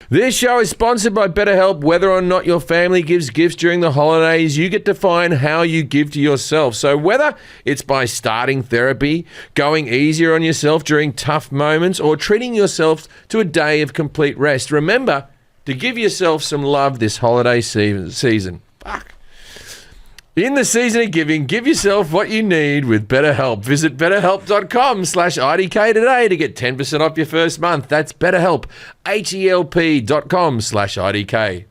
This show is sponsored by BetterHelp. Whether or not your family gives gifts during the holidays, you get to find how you give to yourself. So whether it's by starting therapy, going easier on yourself during tough moments, or treating yourself to a day of complete rest, remember to give yourself some love this holiday season. Fuck. In the season of giving, give yourself what you need with BetterHelp. Visit betterhelp.com/IDK today to get 10% off your first month. That's BetterHelp, HELP.com/IDK.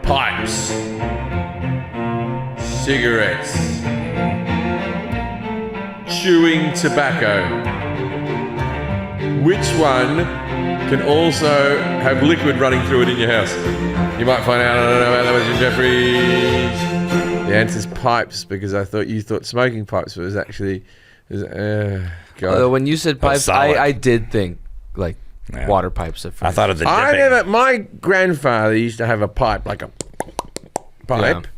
Pipes. Cigarettes. Chewing tobacco. Which one can also have liquid running through it in your house? You might find out. I don't know about that with Jim Jefferies. The answer's pipes, because I thought you thought smoking pipes, but it was actually... God. When you said pipes, I did think like water pipes at first. I thought of the dipping. My grandfather used to have a pipe, like a pipe. Yeah.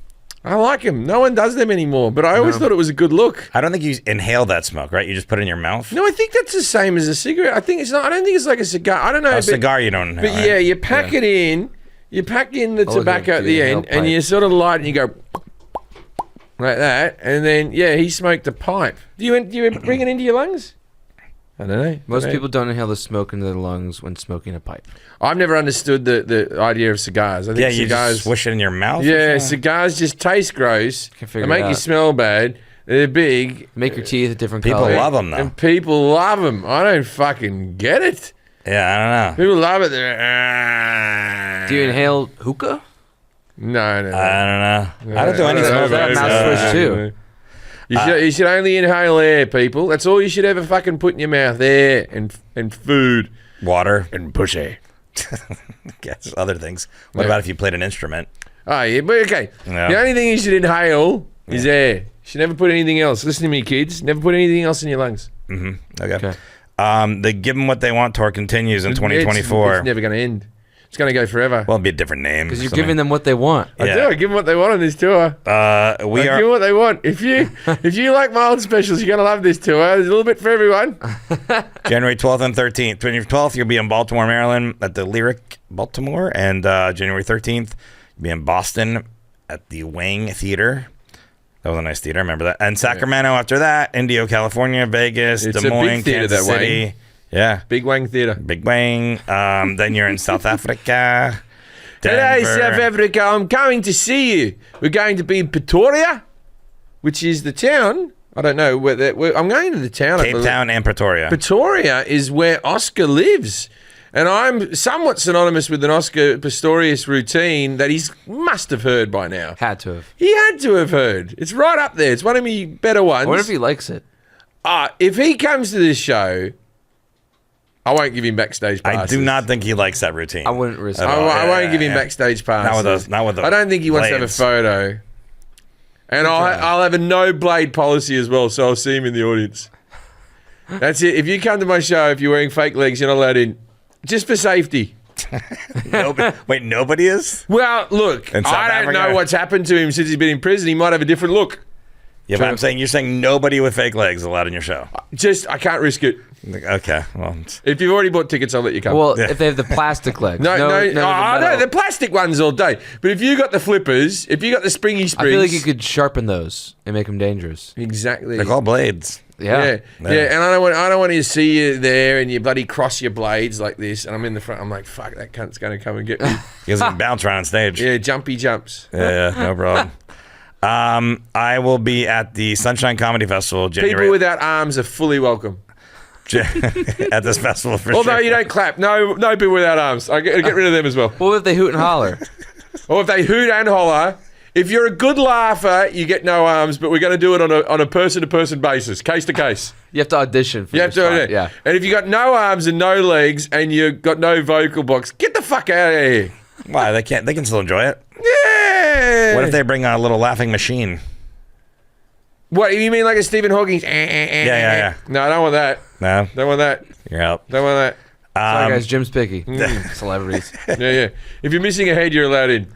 I like them. No one does them anymore, but I always thought it was a good look. I don't think you inhale that smoke, right? You just put it in your mouth? No, I think that's the same as a cigarette. I think it's not. I don't think it's like a cigar. I don't know. A cigar you don't inhale. But yeah, you pack it in. You pack in the tobacco at the end, and you sort of light and you go like that, and then he smoked a pipe. Do you bring it into your lungs? I don't know. Most people don't inhale the smoke into their lungs when smoking a pipe. I've never understood the idea of cigars. I think you cigars just swish it in your mouth. Yeah, cigars just taste gross. They make you smell bad. They're big. Make your teeth a different color. People love them though. And people love them. I don't fucking get it. Yeah, I don't know. People love it. Do you inhale hookah? No. I don't know. I don't do any smoke. That mouth swish too. You should only inhale air, people. That's all you should ever fucking put in your mouth. Air and food. Water. And pussy. Guess other things. What about if you played an instrument? Oh, yeah, but okay. Yeah. The only thing you should inhale is air. You should never put anything else. Listen to me, kids. Never put anything else in your lungs. Mm-hmm. Okay. The Give Them What They Want tour continues in 2024. It's never going to end. It's going to go forever. Well, it'll be a different name. Because you're giving them what they want. I do. I give them what they want on this tour. Give them what they want. If you like my old specials, you're going to love this tour. There's a little bit for everyone. January 12th and 13th. January 12th, you'll be in Baltimore, Maryland at the Lyric Baltimore. And January 13th, you'll be in Boston at the Wang Theater. That was a nice theater. I remember that. And Sacramento after that. Indio, California. Vegas. Des Moines. Kansas City. Wang. Yeah. Big Wang Theater. Big Wang. Then you're in South Africa. Hello, South Africa. I'm coming to see you. We're going to be in Pretoria, which is the town. I don't know. I'm going to the town. Cape Town and Pretoria. Pretoria is where Oscar lives. And I'm somewhat synonymous with an Oscar Pistorius routine that he must have heard by now. Had to have. He had to have heard. It's right up there. It's one of my better ones. I wonder if he likes it. If he comes to this show... I won't give him backstage passes. I do not think he likes that routine. I wouldn't risk it. I won't give him backstage passes. Not with the I don't think he wants to have a photo. And I'll have a no blade policy as well, so I'll see him in the audience. That's it. If you come to my show, if you're wearing fake legs, you're not allowed in. Just for safety. Nobody is? Well, look, I don't know what's happened to him since he's been in prison. He might have a different look. Yeah, but you're saying nobody with fake legs allowed in your show. I can't risk it. Okay, well. If you've already bought tickets, I'll let you come. Well, if they have the plastic legs. No, the plastic ones all day. But if you got the flippers, if you got the springy springs. I feel like you could sharpen those and make them dangerous. Exactly. They're called blades. Yeah. And I don't want to see you there and you bloody cross your blades like this. And I'm in the front. I'm like, fuck, that cunt's going to come and get me. He doesn't bounce around on stage. Yeah, jumpy jumps. Yeah, no problem. I will be at the Sunshine Comedy Festival. People without arms are fully welcome. At this festival for sure. Although you don't clap. No people without arms. I get rid of them as well. What if they hoot and holler? Or if they hoot and holler. If you're a good laugher, you get no arms, but we're going to do it on a person-to-person basis, case to case. You have to audition for this. Yeah. And if you got no arms and no legs and you got no vocal box, get the fuck out of here. Why? They can still enjoy it. Yeah. What if they bring a little laughing machine? What, you mean like a Stephen Hawking? Yeah. No, I don't want that. No? Don't want that. You're out. Don't want that. Sorry, guys. Jim's picky. Celebrities. Yeah. If you're missing a head, you're allowed in.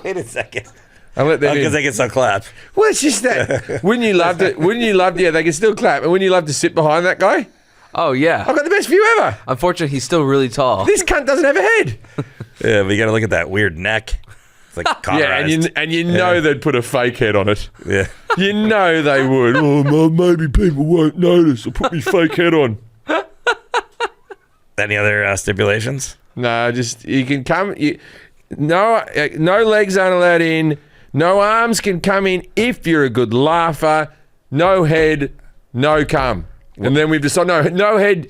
Wait a second. I'll let them in. Because they can still clap. Well, it's just that. Wouldn't you love to? Yeah, they can still clap. And wouldn't you love to sit behind that guy? Oh, yeah. I've got the best view ever. Unfortunately, he's still really tall. This cunt doesn't have a head. Yeah, but you got to look at that weird neck. It's like cauterized. Yeah, and you know they'd put a fake head on it. Yeah. You know they would. Oh, maybe people won't notice. I'll put my fake head on. Any other stipulations? No, just you can come. No legs aren't allowed in. No arms can come in if you're a good laugher. No head, no cum. And then we've decided no head,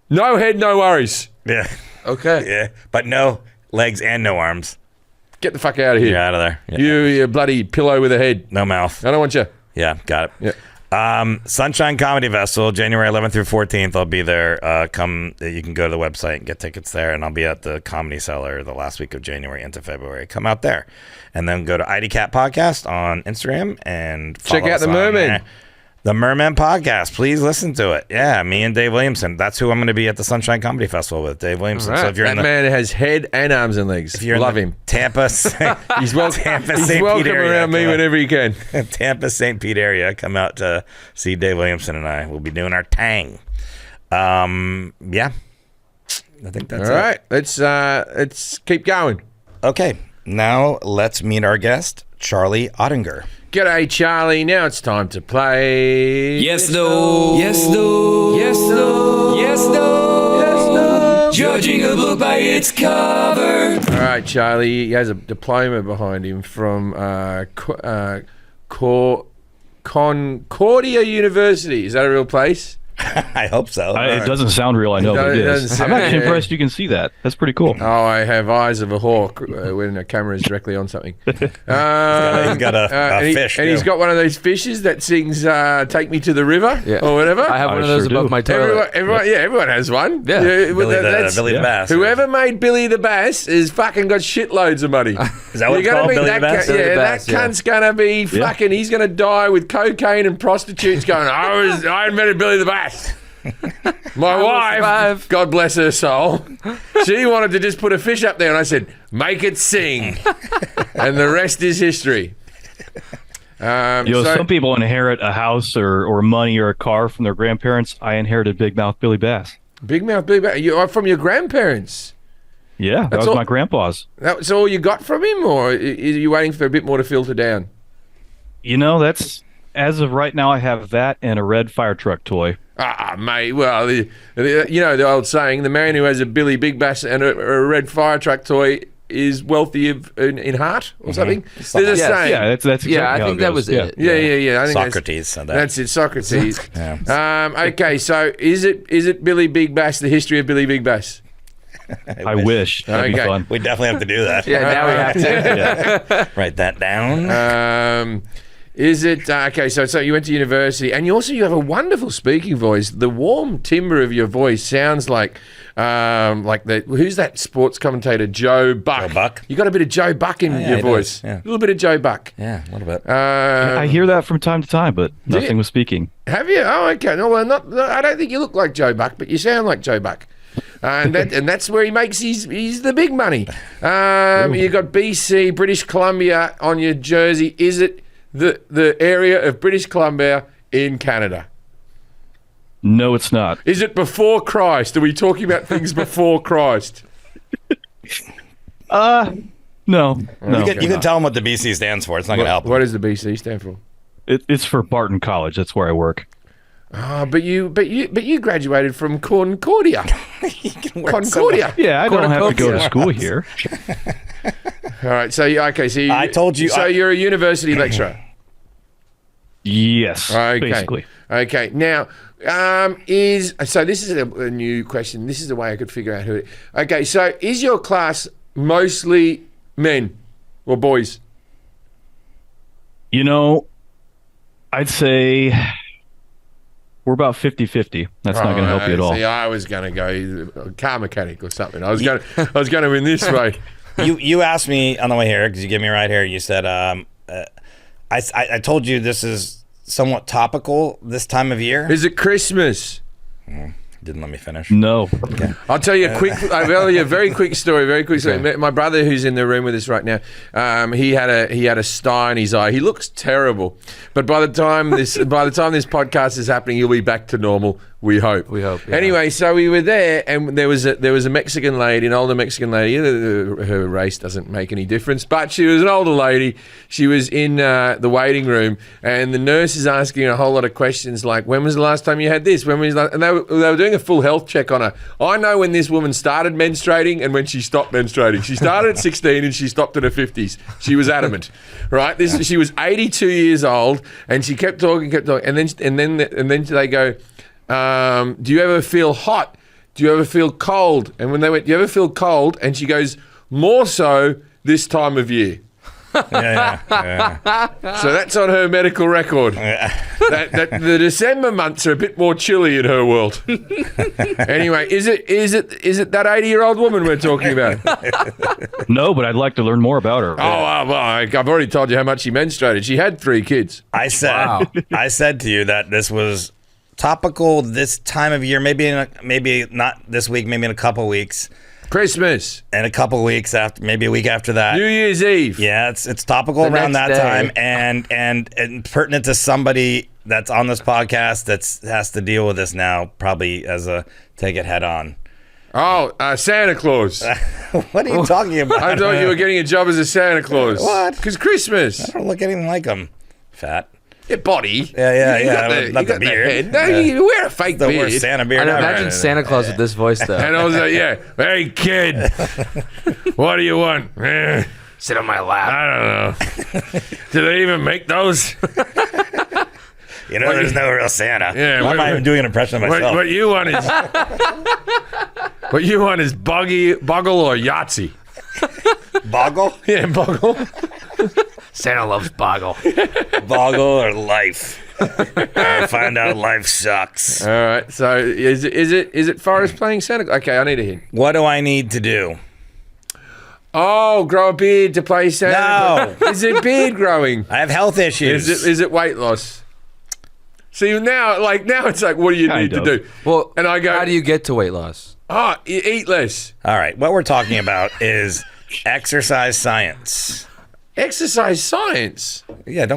no worries. Yeah. Okay. Yeah. But no legs and no arms. Get the fuck out of here. You're out of there. Yeah. You bloody pillow with a head. No mouth. I don't want you. Yeah, got it. Yeah. Sunshine Comedy Festival, January 11th through 14th. I'll be there. You can go to the website and get tickets there, and I'll be at the Comedy Cellar the last week of January into February. Come out there, and then go to ID Cat Podcast on Instagram and check follow out us the on, Merman. The Merman Podcast. Please listen to it. Yeah, me and Dave Williamson. That's who I'm going to be at the Sunshine Comedy Festival with, Dave Williamson. Right. So if you're that man has head and arms and legs. if you're Love in him. Tampa, He's welcome. Tampa, He's St. welcome Pete area, around me come out. whenever he can. Tampa, St. Pete area, come out to see Dave Williamson and I. We'll be doing our tang. Yeah, I think that's All right, let's keep going. Okay, now let's meet our guest, Charlie Ottinger. G'day, Charlie. Now it's time to play. Yes, no. Yes, no. Yes, no. Yes, no. Yes, no. Judging a book by its cover. All right, Charlie. He has a diploma behind him from Concordia University. Is that a real place? I hope so. It doesn't sound real, I know, but it is. I'm actually impressed you can see that. That's pretty cool. Oh, I have eyes of a hawk when a camera is directly on something. He's got a fish, and he's too. got one of those fishes that sings "Take Me to the River" Yeah. or whatever. I have one of sure those above do. my toilet. Everyone has one. Yeah. Billy the Bass. Whoever made Billy the Bass is fucking got shitloads of money. Is that what it's You're gonna called, be Billy the that Bass? cu- Billy the yeah, Bass, that yeah. cunt's gonna be fucking. He's gonna die with cocaine and prostitutes going. I invented Billy the Bass. My wife, survive. God bless her soul, she wanted to just put a fish up there, and I said, "Make it sing," and the rest is history. Some people inherit a house or money or a car from their grandparents. I inherited Big Mouth Billy Bass. Big Mouth, Big Bass. You are from your grandparents. Yeah, that That's was all- my grandpa's. That's all you got from him, or are you waiting for a bit more to filter down? That's as of right now. I have that and a red fire truck toy. Mate. Well, the old saying: the man who has a Billy Big Bass and a red fire truck toy is wealthy in heart, or something. There's a Yes. saying. Yeah, that's exactly Yeah, I how think it that goes. was Yeah. it. Yeah. I think Socrates said that. That's it, Socrates. Yeah. Okay, so is it Billy Big Bass? The history of Billy Big Bass. I wish. That'd be Okay. fun. We definitely have to do that. Yeah, now we have to. Yeah. Write that down. Is it okay? So you went to university, and you have a wonderful speaking voice. The warm timbre of your voice sounds like who's that sports commentator? Joe Buck. Joe Buck? You got a bit of Joe Buck in yeah, your he voice. does, yeah. A little bit of Joe Buck. Yeah, a little bit. I hear that from time to time, but you? nothing with speaking. Have you? Oh, okay. No, well, I don't think you look like Joe Buck, but you sound like Joe Buck. And that's where he makes he's the big money. You got BC, British Columbia on your jersey. Is it the area of British Columbia in Canada? No, it's not. Is it before Christ? Are we talking about things before Christ? No. You can tell him what the BC stands for. It's not going to help him. What does the BC stand for? It's for Barton College. That's where I work. Oh, but you graduated from Concordia. Concordia. Yeah, I don't have to go to school here. All right. So I told you- So you're a university lecturer. Yes, basically. Okay. Now, this is a new question. This is the way I could figure out who. Okay. So is your class mostly men or boys? I'd say we're about 50-50. That's not going to help you at all. See, I was going to go car mechanic or something. I was going to win this way. You asked me on the way here because you gave me a ride here. You said I told you this is somewhat topical this time of year. Is it Christmas? Didn't let me finish. No. I'll tell you a very quick story. My brother, who's in the room with us right now, he had a star in his eye. He looks terrible, but by the time this podcast is happening, he'll be back to normal. We hope. We hope, yeah. Anyway, so we were there, and there was a Mexican lady, an older Mexican lady. Her race doesn't make any difference, but she was an older lady. She was in the waiting room, and the nurse is asking her a whole lot of questions like, "When was the last time you had this? When was?" And they were doing a full health check on her. I know when this woman started menstruating and when she stopped menstruating. She started at 16 and she stopped at her 50s. She was adamant, right? She was 82 years old, and she kept talking, and then they go, do you ever feel hot? Do you ever feel cold? And when they went, do you ever feel cold? And she goes, more so this time of year. Yeah. So that's on her medical record. That the December months are a bit more chilly in her world. Anyway, is it that 80-year-old woman we're talking about? No, but I'd like to learn more about her. Oh, well, I've already told you how much she menstruated. She had 3 kids. I said to you that this was topical this time of year, maybe not this week, maybe in a couple weeks. Christmas. And a couple weeks after, maybe a week after that. New Year's Eve. Yeah, it's topical around that time and pertinent to somebody that's on this podcast that has to deal with this now, probably as a take it head on. Oh, Santa Claus. What are you talking about? I thought you were getting a job as a Santa Claus. What? Because Christmas. I don't look anything like him. Fat. Your body. Yeah. You Not got the beard. head. No, you wear a fake The beard. worst Santa beard I ever. imagine Santa Claus with this voice, though. And I was like, yeah, hey, kid, what do you want? Sit on my lap. I don't know. Do they even make those? You know, there's no real Santa. Yeah, I'm not even doing an impression of myself. What you want is Boggle or Yahtzee. Boggle? Yeah, Boggle. Santa loves Boggle. Boggle or life? I find out life sucks. All right. So is it Forrest playing Santa? Okay, I need a hint. What do I need to do? Oh, grow a beard to play Santa. No. Is it beard growing? I have health issues. Is it weight loss? See, now it's like, what do you need to do? Well, and I go, how do you get to weight loss? Eat less. All right. What we're talking about is exercise science. Exercise science. Yeah,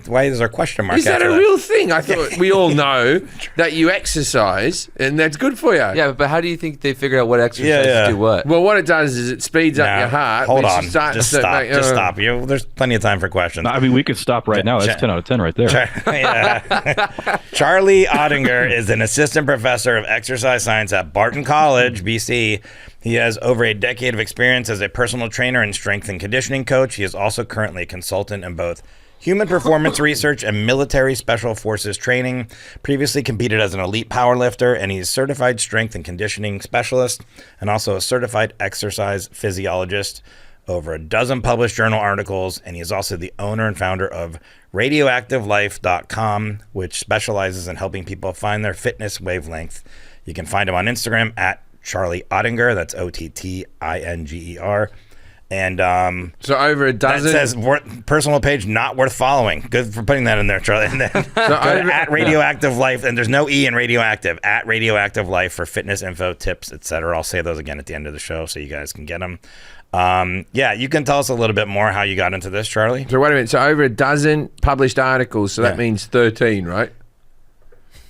why is there a question mark? Is that after a real thing? I thought we all know that you exercise and that's good for you. Yeah, but how do you think they figure out what exercises do what? Well, what it does is it speeds up your heart. Hold which on. starts Just to stop. make- Just stop. There's plenty of time for questions. I mean, we could stop right now. That's 10 out of 10 right there. Yeah. Charlie Ottinger is an assistant professor of exercise science at Barton College, BC. He has over a decade of experience as a personal trainer and strength and conditioning coach. He is also currently a consultant in both human performance research and military special forces training. Previously competed as an elite powerlifter, and he's certified strength and conditioning specialist and also a certified exercise physiologist. Over a dozen published journal articles, and he is also the owner and founder of radioactivelife.com, which specializes in helping people find their fitness wavelength. You can find him on Instagram at Charlie Ottinger. That's Ottinger. And So over a that dozen. says personal page not worth following. Good for putting that in there, Charlie. And then go to at Radioactive Life, and there's no E in Radioactive. At Radioactive Life for fitness info, tips, etc. I'll say those again at the end of the show so you guys can get them. Yeah, you can tell us a little bit more how you got into this, Charlie. So wait a minute. So over a dozen published articles. So that means 13, right?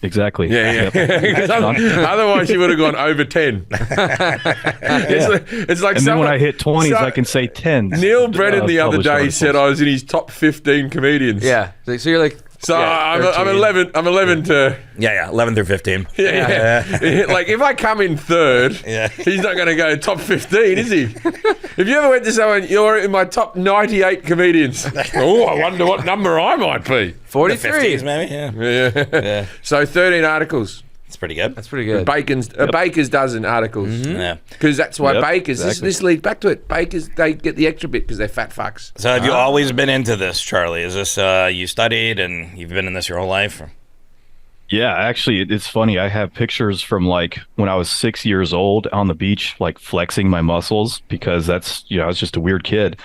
Exactly. Yeah. Otherwise, you would have gone over 10. It's like And then when I hit 20s, so- I can say 10s. Neil Brennan the other published day articles. said I was in his top 15 comedians. Yeah. So you're like, So I'm 13. 11. I'm 11 to. Yeah, 11 through 15. Yeah. Like if I come in third, he's not going to go top 15, is he? If you ever went to someone, you're in my top 98 comedians. Oh, I wonder what number I might be. 43. 50s, maybe. Yeah. So 13 articles. It's pretty good. That's pretty good. A baker's dozen articles. Yeah. Because that's why Yep, bakers, exactly. this leads back to it. Bakers, they get the extra bit because they're fat fucks. So have you always been into this, Charlie? Is this you studied and you've been in this your whole life? Or? Yeah, actually, it's funny. I have pictures from like when I was 6 years old on the beach, like flexing my muscles because that's, I was just a weird kid.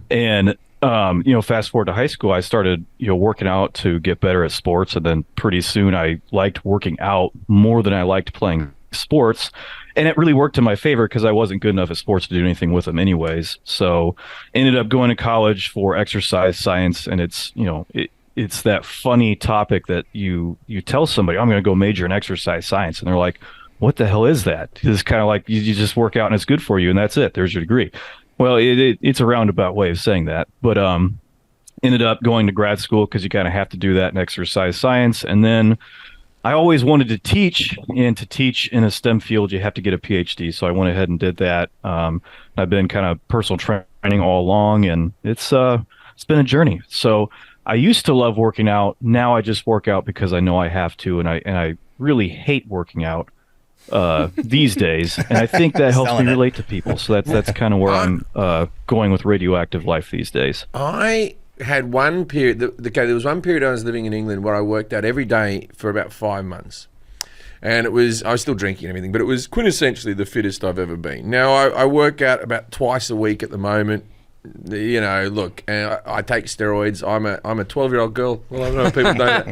And, fast forward to high school, I started, working out to get better at sports. And then pretty soon I liked working out more than I liked playing sports. And it really worked in my favor because I wasn't good enough at sports to do anything with them anyways. So ended up going to college for exercise science. And it's, it's that funny topic that you tell somebody, I'm going to go major in exercise science, and they're like, what the hell is that? It's kind of like you just work out and it's good for you, and that's it. There's your degree. Well, it's a roundabout way of saying that, but ended up going to grad school because you kind of have to do that in exercise science. And then I always wanted to teach, and to teach in a STEM field, you have to get a PhD. So I went ahead and did that. I've been kind of personal training all along, and it's been a journey. So I used to love working out. Now I just work out because I know I have to, and I really hate working out these days. And I think that helps me relate to people. So that's kind of where I'm going with radioactive life these days. I had one period, there was one period I was living in England where I worked out every day for about 5 months. And I was still drinking and everything, but it was quintessentially the fittest I've ever been. Now, I work out about twice a week at the moment. You know, look, I take steroids. I'm a 12-year-old girl. Well, I don't know if people know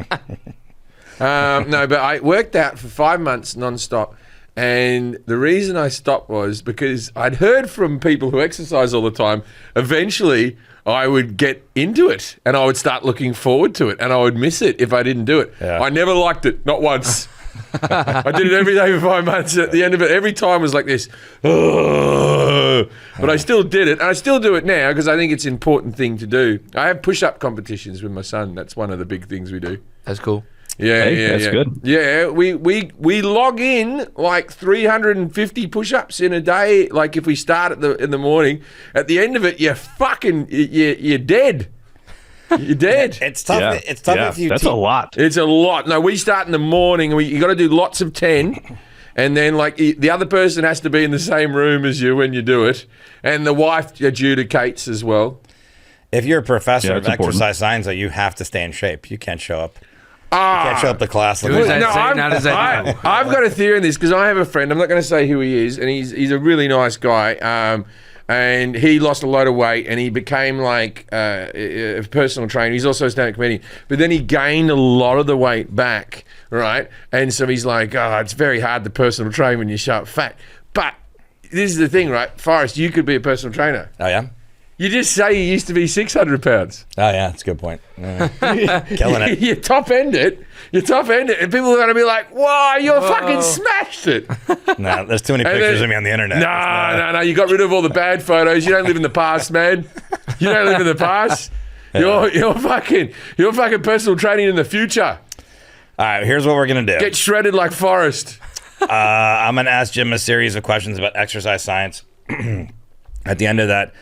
that. No, but I worked out for 5 months non-stop. And the reason I stopped was because I'd heard from people who exercise all the time, eventually I would get into it and I would start looking forward to it and I would miss it if I didn't do it. Yeah. I never liked it, not once. I did it every day for 5 months. At the end of it, every time was like this. But I still did it, and I still do it now because I think it's an important thing to do. I have push-up competitions with my son. That's one of the big things we do. That's cool. That's good. Yeah, we log in like 350 push-ups in a day. Like if we start in the morning, at the end of it, you're dead. You're dead. It's tough. Yeah. It's tough if you. That's a lot. It's a lot. No, we start in the morning. You got to do lots of 10, and then like the other person has to be in the same room as you when you do it, and the wife adjudicates as well. If you're a professor of important. exercise science, you have to stay in shape. You can't show up. You can't show up to class. I've got a theory on this because I have a friend. I'm not going to say who he is, and he's a really nice guy. And he lost a lot of weight, and he became like a personal trainer. He's also a stand-up comedian. But then he gained a lot of the weight back, right? And so he's like, it's very hard to personal train when you're sharp fat. But this is the thing, right? Forrest, you could be a personal trainer. Oh, yeah? You just say you used to be 600 pounds. Oh, yeah, that's a good point. Killing it. You top end it, and people are going to be like, wow, you fucking smashed it. No, there's too many pictures of me on the internet. No, you got rid of all the bad photos. You don't live in the past, man. You don't live in the past. Yeah. You're fucking personal training in the future. All right, here's what we're going to do. Get shredded like Forrest. I'm going to ask Jim a series of questions about exercise science. At the end of that,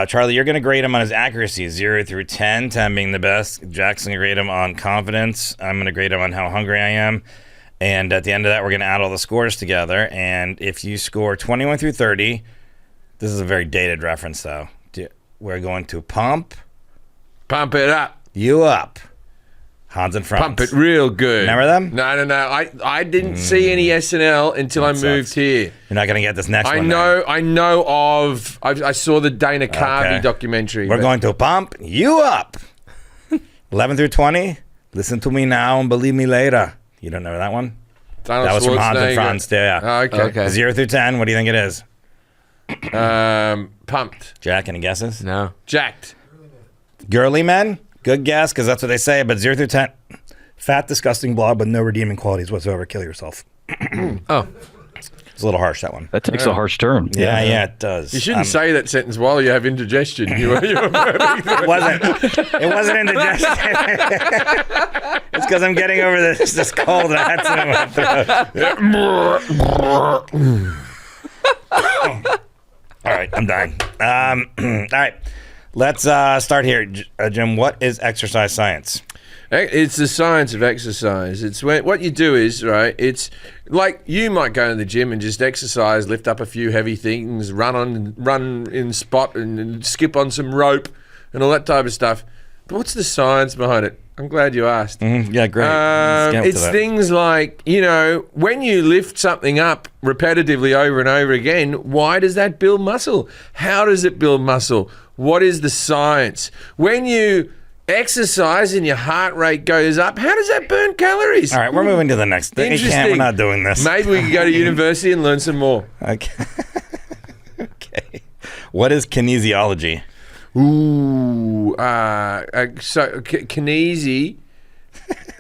Charlie, you're going to grade him on his accuracy, 0 through 10, 10 being the best. Jackson going to grade him on confidence. I'm going to grade him on how hungry I am. And at the end of that, we're going to add all the scores together. And if you score 21 through 30, this is a very dated reference, though. We're going to pump it up. You up. Hans and Franz. Pump it real good. Remember them? No. I didn't see any SNL until I moved here. You're not going to get this next one. I know of. I saw the Dana Carvey documentary. We're going to pump you up. 11 through 20. Listen to me now and believe me later. You don't know that one? That was from Hans and Franz. Yeah. Okay. 0 through 10. What do you think it is? Pumped. Jack, any guesses? No. Jacked. Girly men? Good guess, because that's what they say. But 0 through 10. Fat, disgusting blob with no redeeming qualities whatsoever. Kill yourself. Oh. It's a little harsh, that one. That takes a harsh turn. Yeah, it does. You shouldn't say that sentence while you have indigestion. It wasn't indigestion. It's because I'm getting over this cold and I had some in my throat. All right, I'm dying. All right, let's start here. Jim, what is exercise science? It's the science of exercise. It's what you do is, right, it's like you might go to the gym and just exercise, lift up a few heavy things, run in spot and skip on some rope and all that type of stuff. But what's the science behind it? I'm glad you asked. Mm-hmm. Yeah, great. It's things like, when you lift something up repetitively over and over again, why does that build muscle? How does it build muscle? What is the science? When you exercise and your heart rate goes up, how does that burn calories? All right, we're moving to the next thing. We're not doing this. Maybe we could go to university and learn some more. Okay. Okay. What is kinesiology? Ooh,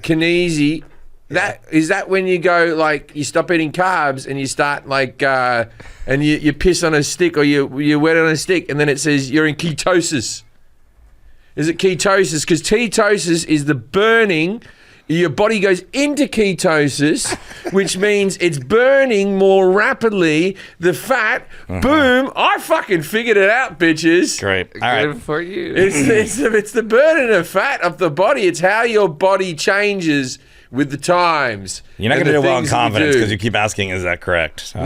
kinesi. That is that when you go like you stop eating carbs and you start like and you piss on a stick or you wet on a stick and then it says you're in ketosis. Is it ketosis? Because ketosis is the burning. Your body goes into ketosis, which means it's burning more rapidly the fat. Boom! I fucking figured it out, bitches. Great. All right. Good for you. It's the burning of fat of the body. It's how your body changes with the times. You're not going to do well in confidence because you keep asking, is that correct? No.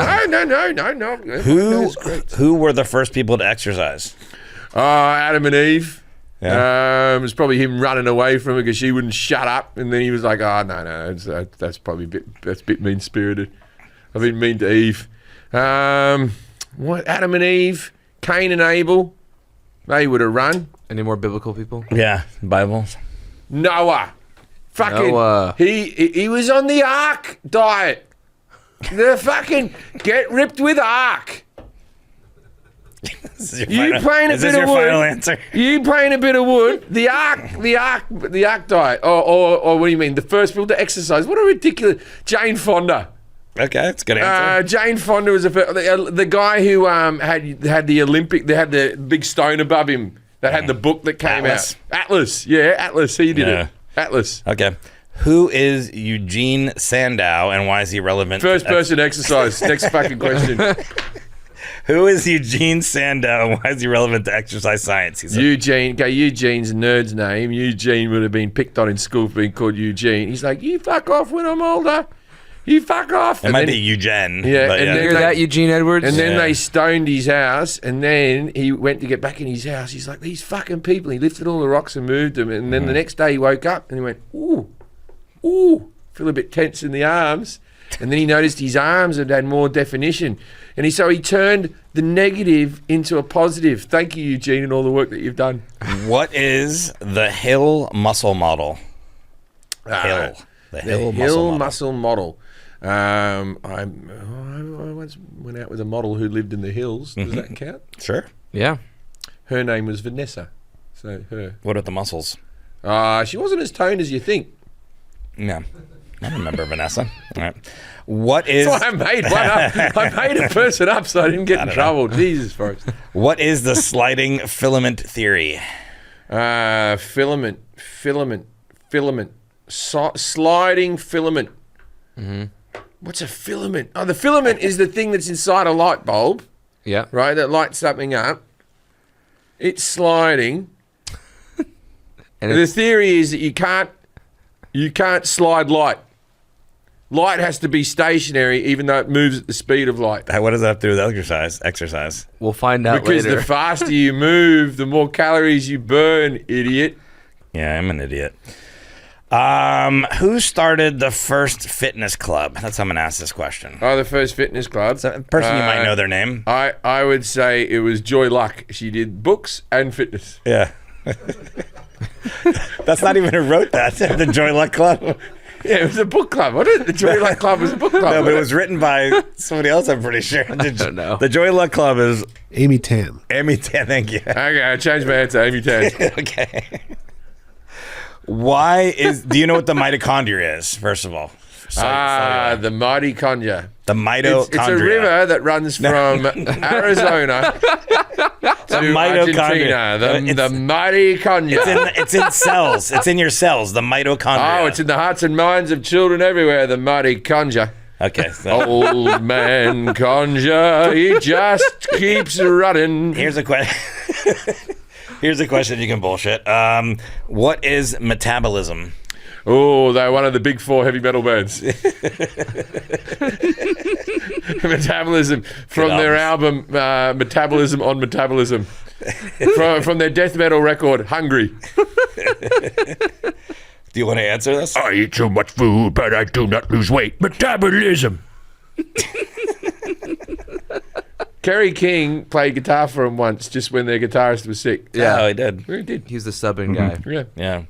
Who were the first people to exercise? Adam and Eve. Yeah. It was probably him running away from her because she wouldn't shut up, and then he was like, "Oh no, that's probably a bit mean spirited. I've been mean to Eve." What? Adam and Eve, Cain and Abel, they would have run. Any more biblical people? Yeah, Bibles. Noah, fucking Noah. He was on the ark diet. The fucking get ripped with ark. You playing a bit of wood. Final answer? You playing a bit of wood. The ark diet. Or what do you mean? The first people to exercise. What a ridiculous. Jane Fonda. Okay, that's a good answer. Jane Fonda was the guy who had the Olympic. They had the big stone above him that had the book that came Atlas. out. Atlas. Yeah, Atlas. He did Yeah. it. Atlas. Okay. Who is Eugene Sandow and why is he relevant? First person exercise. Next fucking question. Who is Eugene Sandow and why is he relevant to exercise science? Eugene's a nerd's name. Eugene would have been picked on in school for being called Eugene. He's like, you fuck off when I'm older. You fuck off. It might be Eugene. Yeah, but and yeah. then Hear that, Eugene Edwards? And then Yeah. they stoned his house, and then he went to get back in his house. He's like, these fucking people. He lifted all the rocks and moved them. And then the next day he woke up and he went, ooh, feel a bit tense in the arms. And then he noticed his arms had more definition. And so he turned the negative into a positive. Thank you, Eugene, and all the work that you've done. What is the Hill muscle model? The Hill muscle model. I once went out with a model who lived in the hills. Does that count? Sure. Yeah. Her name was Vanessa. So her. What about the muscles? She wasn't as toned as you think. Yeah. I remember Vanessa. All right. What is... That's why I made one up. I made a person up so I didn't get in trouble. Jesus, Forrest. What is the sliding filament theory? Filament. Sliding filament. Mm-hmm. What's a filament? Oh, the filament is the thing that's inside a light bulb, Yeah. right? That lights something up. It's sliding. And The it's, theory is that you can't slide light. Light has to be stationary, even though it moves at the speed of light. What does that have to do with exercise? we'll find out Because later. the faster you move, the more calories you burn, idiot. Yeah, I'm an idiot. Who started the first fitness club? That's how I'm going to ask this question. Oh, the first fitness club. So, a person you might know their name. I would say it was Joy Luck. She did books and fitness. Yeah. That's not even who wrote that. The Joy Luck Club. Yeah, it was a book club, wasn't it? The Joy Luck Club was a book club. No, but it wasn't was written by somebody else, I'm pretty sure. I don't know. The Joy Luck Club is Amy Tan. Amy Tan. Thank you. Okay, I changed my answer. Amy Tan. Okay. Do you know what the mitochondria is, first of all? The mitochondria. The mitochondria. It's a river that runs from Arizona to mitochondria. Argentina. The mitochondria. It's in cells. It's in your cells. The mitochondria. Oh, it's in the hearts and minds of children everywhere. The mitochondria. Okay. So Old man conjure, he just keeps running. here's a question. Here's a question you can bullshit. What is metabolism? Oh, they're one of the big four heavy metal bands. Metabolism from their album Metabolism on Metabolism. From their death metal record, Hungry. Do you want to answer this? I eat so much food, but I do not lose weight. Metabolism. Kerry King played guitar for him once, just when their guitarist was sick. Yeah. Oh, he did. He did. He's the subbing guy. Yeah. Yeah.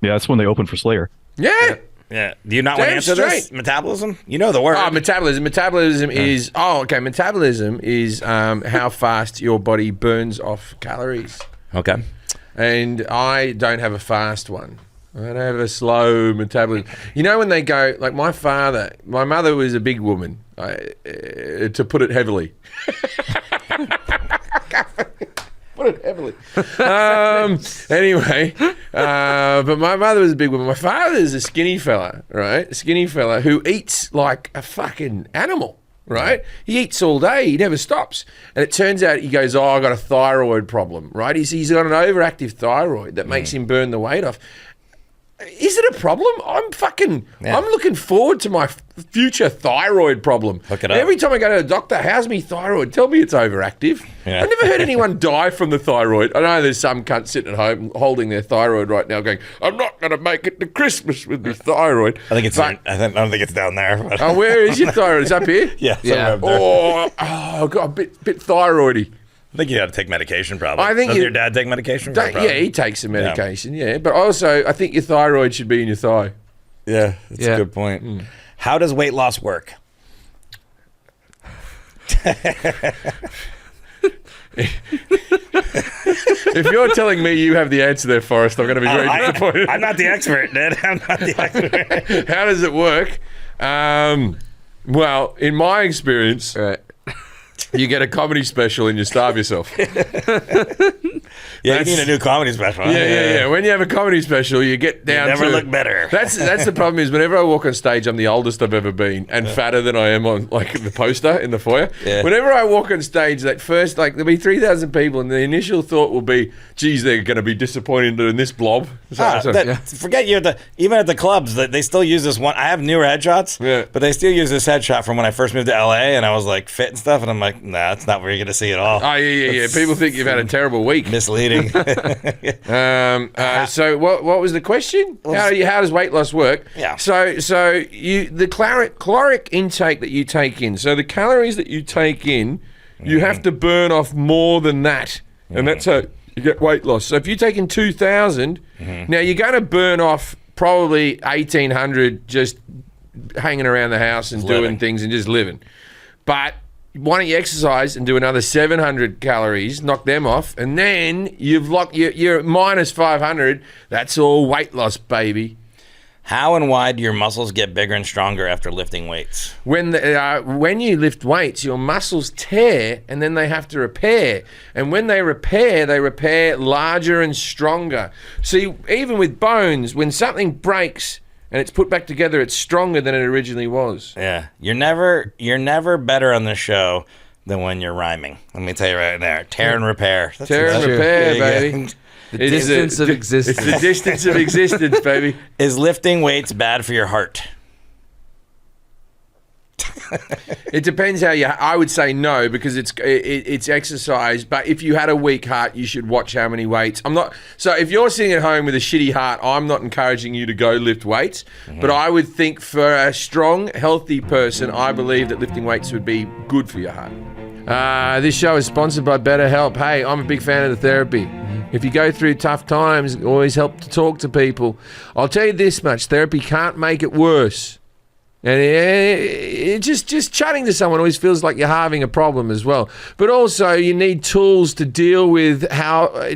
Yeah, that's when they opened for Slayer. Yeah. Yeah. Do you not want to Damn answer this? straight. Metabolism? You know the word. Oh, metabolism. Metabolism is Metabolism is how fast your body burns off calories. Okay. And I don't have a fast one. I don't have a slow metabolism. You know when they go, like my mother was a big woman, to put it heavily. Put it heavily. Anyway, but my mother was a big woman. My father's a skinny fella, right? A skinny fella who eats like a fucking animal. Right? He eats all day. He never stops. And it turns out he goes, I got a thyroid problem, right? He's got an overactive thyroid that makes him burn the weight off. Is it a problem? I'm looking forward to my future thyroid problem. Look it up. Every time I go to the doctor, how's me thyroid? Tell me it's overactive. Yeah. I've never heard anyone die from the thyroid. I know there's some cunt sitting at home holding their thyroid right now going, I'm not going to make it to Christmas with my thyroid. I think it's. I don't think it's down there. But. Oh, where is your thyroid? It's up here? Yeah. Yeah. Up there. I got a bit thyroidy. I think you got to take medication, probably. I think Doesn't your dad take medication? For a problem? Yeah, he takes some medication, yeah. But also, I think your thyroid should be in your thigh. Yeah, that's a good point. How does weight loss work? If you're telling me you have the answer there, Forrest, I'm going to be very disappointed. I'm not the expert, Ned. I'm not the expert. How does it work? Well, in my experience, you get a comedy special and you starve yourself. Yeah, you need a new comedy special. Huh? Yeah. When you have a comedy special, you get down never to... look better. That's the problem is whenever I walk on stage, I'm the oldest I've ever been and fatter than I am on like the poster in the foyer. Yeah. Whenever I walk on stage, that first, like there'll be 3,000 people and the initial thought will be, geez, they're going to be disappointed in this blob. Forget you. Even at the clubs, they still use this one. I have newer headshots, but they still use this headshot from when I first moved to LA and I was like fit and stuff. And I'm like, nah, that's not where you're going to see it all. Oh, yeah. People think you've had a terrible week. Misleading. So what was the question? How does weight loss work? Yeah. So the caloric intake that you take in, so the calories that you take in, you have to burn off more than that. And that's how you get weight loss. So if you take in 2,000, now you're going to burn off probably 1,800 just hanging around the house and doing things and just living. But why don't you exercise and do another 700 calories, knock them off, and then you're at minus 500. That's all weight loss, baby. How and why do your muscles get bigger and stronger after lifting weights? When you lift weights, your muscles tear, and then they have to repair. And when they repair larger and stronger. See, even with bones, when something breaks and it's put back together, it's stronger than it originally was. Yeah, you're never better on this show than when you're rhyming. Let me tell you right there. Tear and repair. Tear and repair, baby. The distance of existence. It's the distance of existence, baby. Is lifting weights bad for your heart? It depends how you. I would say no because it's exercise. But if you had a weak heart, you should watch how many weights. I'm not. So if you're sitting at home with a shitty heart, I'm not encouraging you to go lift weights. But I would think for a strong, healthy person, I believe that lifting weights would be good for your heart. This show is sponsored by BetterHelp. Hey, I'm a big fan of the therapy. If you go through tough times, it always helps to talk to people. I'll tell you this much: therapy can't make it worse. And it just chatting to someone always feels like you're having a problem as well. But also you need tools to deal with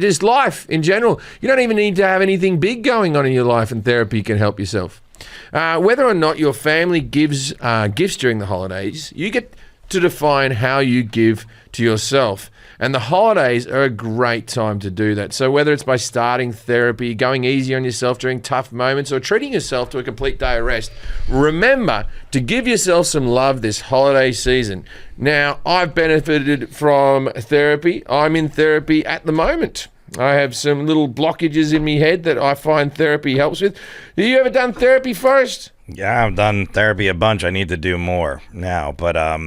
just life in general. You don't even need to have anything big going on in your life, and therapy can help yourself. Whether or not your family gives gifts during the holidays, you get to define how you give to yourself. And the holidays are a great time to do that. So whether it's by starting therapy, going easy on yourself during tough moments, or treating yourself to a complete day of rest, remember to give yourself some love this holiday season. Now, I've benefited from therapy. I'm in therapy at the moment. I have some little blockages in my head that I find therapy helps with. Have you ever done therapy, Forrest? Yeah, I've done therapy a bunch. I need to do more now, but I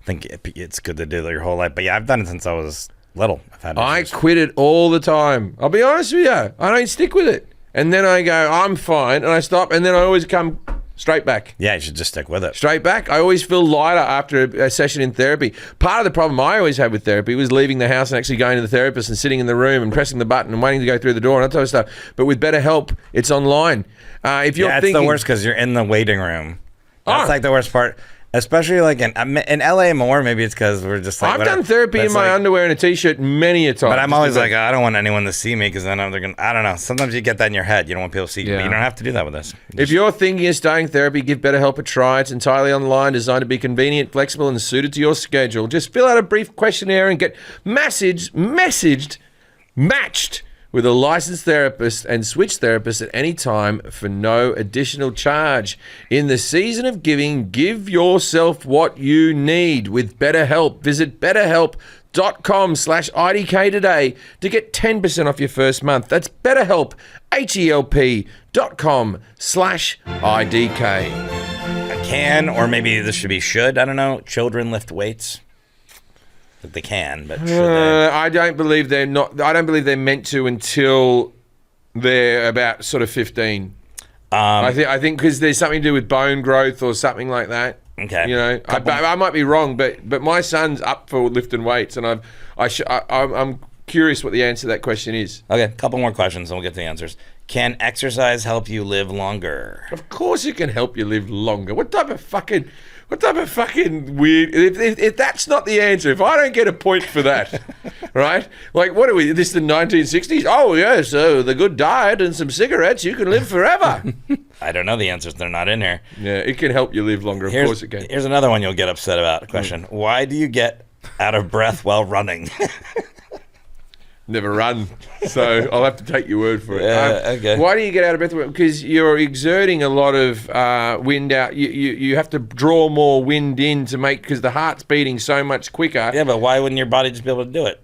think it's good to do it your whole life. But yeah, I've done it since I was little. I quit it all the time. I'll be honest with you. I don't stick with it. And then I go, I'm fine, and I stop, and then I always come Straight back. Yeah, you should just stick with it. Straight back. I always feel lighter after a session in therapy. Part of the problem I always had with therapy was leaving the house and actually going to the therapist and sitting in the room and pressing the button and waiting to go through the door and that type of stuff. But with BetterHelp, it's online. If you're it's thinking, the worst because you're in the waiting room. That's Oh. like the worst part. Especially like in LA more. Maybe it's because we're just like I've whatever. done therapy But in it's my like- underwear and a t-shirt many a time. But I'm Just always because like, I don't want anyone to see me because then they're gonna. I don't know. Sometimes you get that in your head. You don't want people to see you. But Yeah. you don't have to do that with this. if you're thinking of starting therapy, give BetterHelp a try. It's entirely online, designed to be convenient, flexible, and suited to your schedule. Just fill out a brief questionnaire and get matched with a licensed therapist and switch therapists at any time for no additional charge. In the season of giving, give yourself what you need with BetterHelp. Visit BetterHelp.com/IDK today to get 10% off your first month. That's BetterHelp, HELP.com/IDK. Can, or maybe this should be should. I don't know. Children lift weights. That they can, but should they? I don't believe they're not. I don't believe they're meant to until they're about sort of 15. I think because there's something to do with bone growth or something like that. Okay. You know, I might be wrong, but my son's up for lifting weights, and I'm curious what the answer to that question is. Okay, a couple more questions and we'll get to the answers. Can exercise help you live longer? Of course, it can help you live longer. What type of fucking weird? If that's not the answer, if I don't get a point for that, right? Like, what are we? This is the 1960s? Oh yeah, so the good diet and some cigarettes, you can live forever. I don't know the answers. They're not in here. Yeah, it can help you live longer. Of course, it can. Here's another one you'll get upset about. Question: Why do you get out of breath while running? Never run, so I'll have to take your word for it. Okay. Why do you get out of breath? Because you're exerting a lot of wind out. You have to draw more wind in to make, because the heart's beating so much quicker. Yeah, but why wouldn't your body just be able to do it?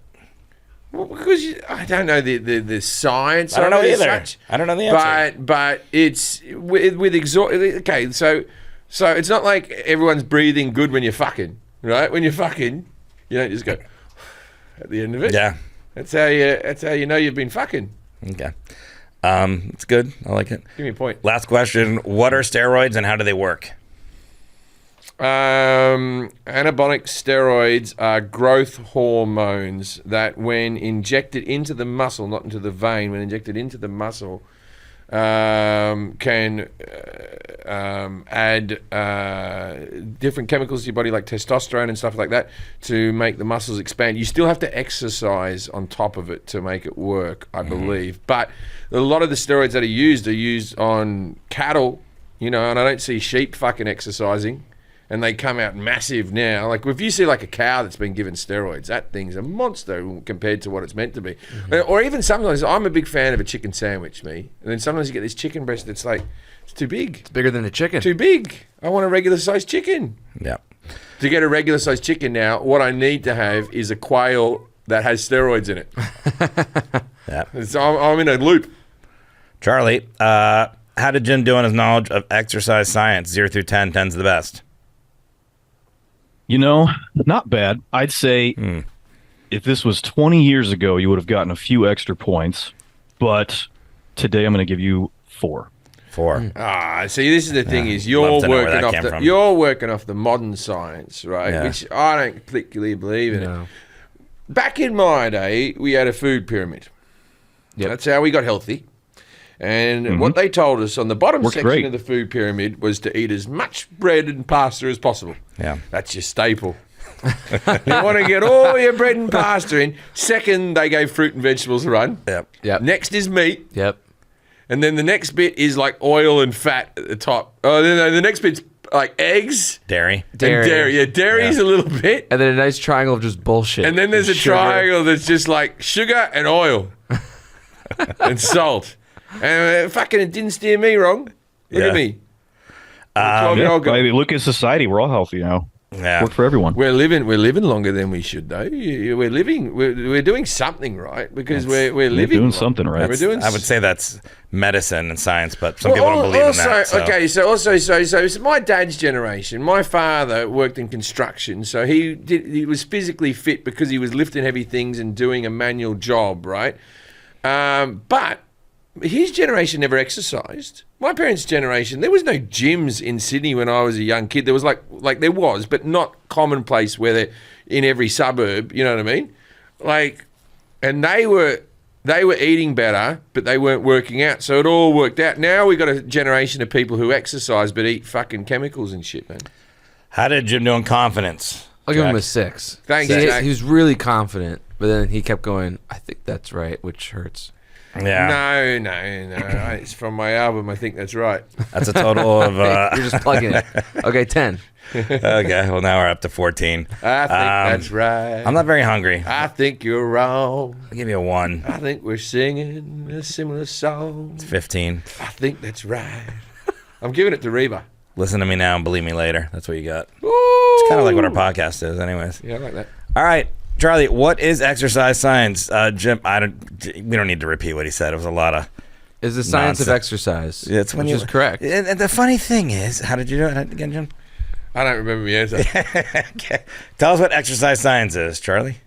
Well, because I don't know the science. I don't know of it as either. such. I don't know the answer. But it's with okay, so it's not like everyone's breathing good when you're fucking, right? When you're fucking, you don't just go at the end of it. Yeah. That's how you know you've been fucking. Okay. It's good. I like it. Give me a point. Last question. What are steroids and how do they work? Anabolic steroids are growth hormones that, when injected into the muscle, not into the vein, when injected into the muscle, can add different chemicals to your body, like testosterone and stuff like that, to make the muscles expand. You still have to exercise on top of it to make it work, I believe. But a lot of the steroids that are used on cattle, and I don't see sheep fucking exercising. And they come out massive now. Like, if you see like a cow that's been given steroids, that thing's a monster compared to what it's meant to be. Or even sometimes, I'm a big fan of a chicken sandwich, me. And then sometimes you get this chicken breast that's like, it's too big. It's bigger than a chicken. Too big. I want a regular sized chicken. Yeah. To get a regular sized chicken now, what I need to have is a quail that has steroids in it. Yeah. So I'm in a loop. Charlie, how did Jim do on his knowledge of exercise science? 0 through 10, 10's the best. Not bad. I'd say if this was 20 years ago, you would have gotten a few extra points. But today I'm going to give you 4. 4. See, this is the thing: is you're love to know where working that off came from. you're working off the modern science, right? Yeah. Which I don't particularly believe in. No. It. Back in my day, we had a food pyramid. Yep. That's how we got healthy. And what they told us on the bottom Worked section great. of the food pyramid was to eat as much bread and pasta as possible. Yeah. That's your staple. You want to get all your bread and pasta in. Second, they gave fruit and vegetables a run. Yep. Yep. Next is meat. Yep. And then the next bit is like oil and fat at the top. Oh, then the next bit's like eggs Dairy. and dairy. Yeah, dairy's a little bit. And then a nice triangle of just bullshit. And then there's a Sugar. triangle that's just like sugar and oil and salt. And fucking, it didn't steer me wrong. Look Yeah. at me. Yeah, 12-year-old guy. I mean, look at society. We're all healthy now. Yeah. Work for everyone. We're living longer than we should, though. We're doing something right, because we're living. doing long. something right. We're doing. I would say that's medicine and science, but some people don't believe in that. So. Okay, so it's my dad's generation. My father worked in construction, so he was physically fit because he was lifting heavy things and doing a manual job, right? But his generation never exercised. My parents' generation, there was no gyms in Sydney when I was a young kid. There was like there was, but not commonplace where they're in every suburb. You know what I mean? Like, and they were eating better, but they weren't working out. So it all worked out. Now we got a generation of people who exercise but eat fucking chemicals and shit, man. How did Jim do in confidence? I'll give him a 6. Thanks, he, Jack. he was really confident, but then he kept going, I think that's right, which hurts. Yeah. No. It's from my album. I think that's right. That's a total of... You're just plugging it. Okay, 10. Okay, well, now we're up to 14. I think that's right. I'm not very hungry. I think you're wrong. I'll give you a 1. I think we're singing a similar song. It's 15. I think that's right. I'm giving it to Reba. Listen to me now and believe me later. That's what you got. Ooh. It's kind of like what our podcast is anyways. Yeah, I like that. All right, Charlie, what is exercise science? Jim, we don't need to repeat what he said. It was a lot of... Is the science nonsense. of exercise. Yeah, it's when which is correct. And the funny thing is, how did you do it again, Jim? I don't remember the answer. Okay. Tell us what exercise science is, Charlie.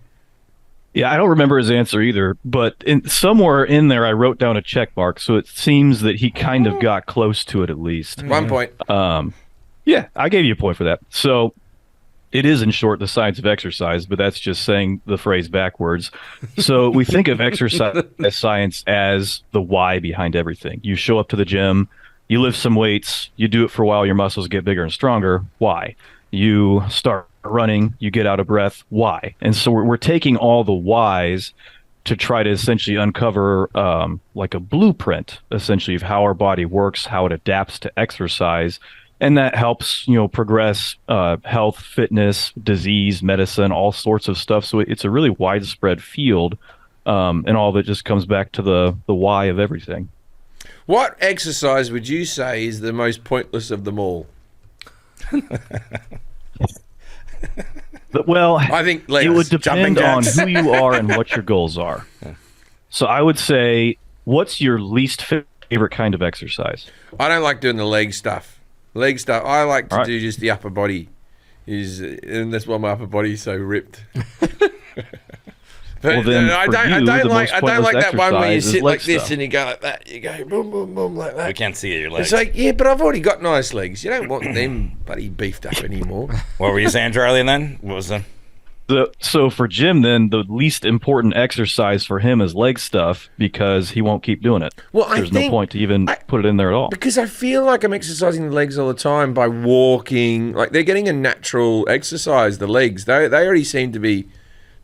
Yeah, I don't remember his answer either, but somewhere in there I wrote down a check mark, so it seems that he kind of got close to it at least. 1 point. Yeah, I gave you a point for that. So it is, in short, the science of exercise, but that's just saying the phrase backwards. So we think of exercise science as the why behind everything. You show up to the gym, you lift some weights, you do it for a while, your muscles get bigger and stronger. Why? You start running, you get out of breath. Why? And so we're taking all the whys to try to essentially uncover like a blueprint, essentially, of how our body works, how it adapts to exercise. And that helps, progress health, fitness, disease, medicine, all sorts of stuff. So it's a really widespread field, and all of it just comes back to the why of everything. What exercise would you say is the most pointless of them all? Well, I think legs, it would depend jumping on jacks. who you are and what your goals are. So I would say, what's your least favorite kind of exercise? I don't like doing the leg stuff. I like to All right. do just the upper body. And that's why my upper body is so ripped. But Well, then, I for don't you, the most like pointless that one where you exercise is sit leg like this stuff. and you go like that. You go boom, boom, boom like that. We can't see your legs. It's like, yeah, but I've already got nice legs. You don't want them bloody beefed up anymore. What were you saying, Charlie, then? What was the... So for Jim, then, the least important exercise for him is leg stuff because he won't keep doing it. Well, I There's no think- point to even put it in there at all. Because I feel like I'm exercising the legs all the time by walking. Like they're getting a natural exercise, the legs. They already seem to be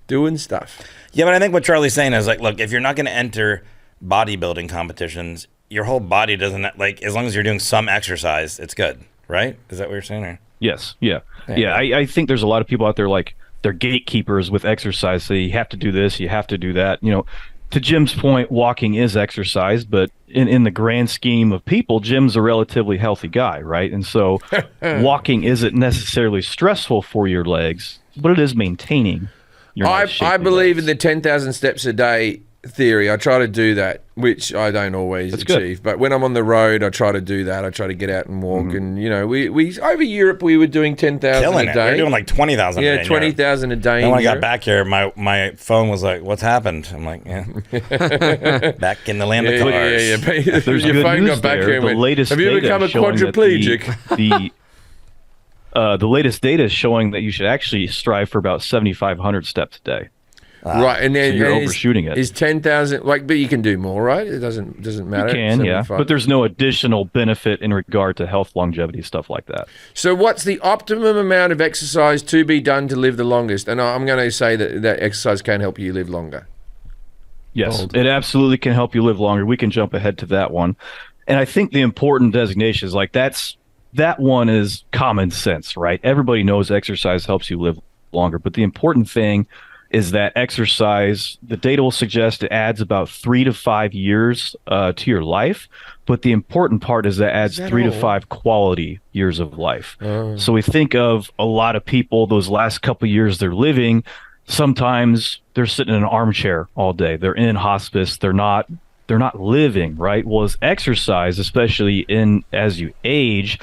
doing stuff. Yeah, but I think what Charlie's saying is, like, look, if you're not going to enter bodybuilding competitions, your whole body doesn't, like, as long as you're doing some exercise, it's good, right? Is that what you're saying? Or? Yes. Yeah. I think there's a lot of people out there, like, they're gatekeepers with exercise. So you have to do this, you have to do that. To Jim's point, walking is exercise, but in the grand scheme of people, Jim's a relatively healthy guy, right? And so walking isn't necessarily stressful for your legs, but it is maintaining your nice I shapely believe in legs. the 10,000 steps a day theory. I try to do that, which I don't always That's good. achieve. But when I'm on the road, I try to do that. I try to get out and walk. Mm-hmm. And we over Europe we were doing 10,000 Killing a it. day. You're doing like 20,000 a day. yeah, 20,000 a day. And when I in got Europe. back here, my phone was like, "What's happened?" I'm like, "Yeah, back in the land of cars." Yeah. There's Your good phone news got back there. here and The went, latest have you data become a showing that quadriplegic? The latest data is showing that you should actually strive for about 7,500 steps a day. Right, and then So you're and overshooting it. Is 10,000 but you can do more, right? It doesn't matter. You can, yeah, 75. but there's no additional benefit in regard to health, longevity, stuff like that. So what's the optimum amount of exercise to be done to live the longest? And I'm going to say that exercise can help you live longer. Yes, Bold. it absolutely can help you live longer. We can jump ahead to that one. And I think the important designation is like that one is common sense, right? Everybody knows exercise helps you live longer, but the important thing is that exercise, the data will suggest it adds about 3 to 5 years to your life. But the important part is that adds that 3 to all? 5 quality years of life. So we think of a lot of people, those last couple of years they're living, sometimes they're sitting in an armchair all day. They're in hospice. They're not living, right? Well, as exercise, especially as you age,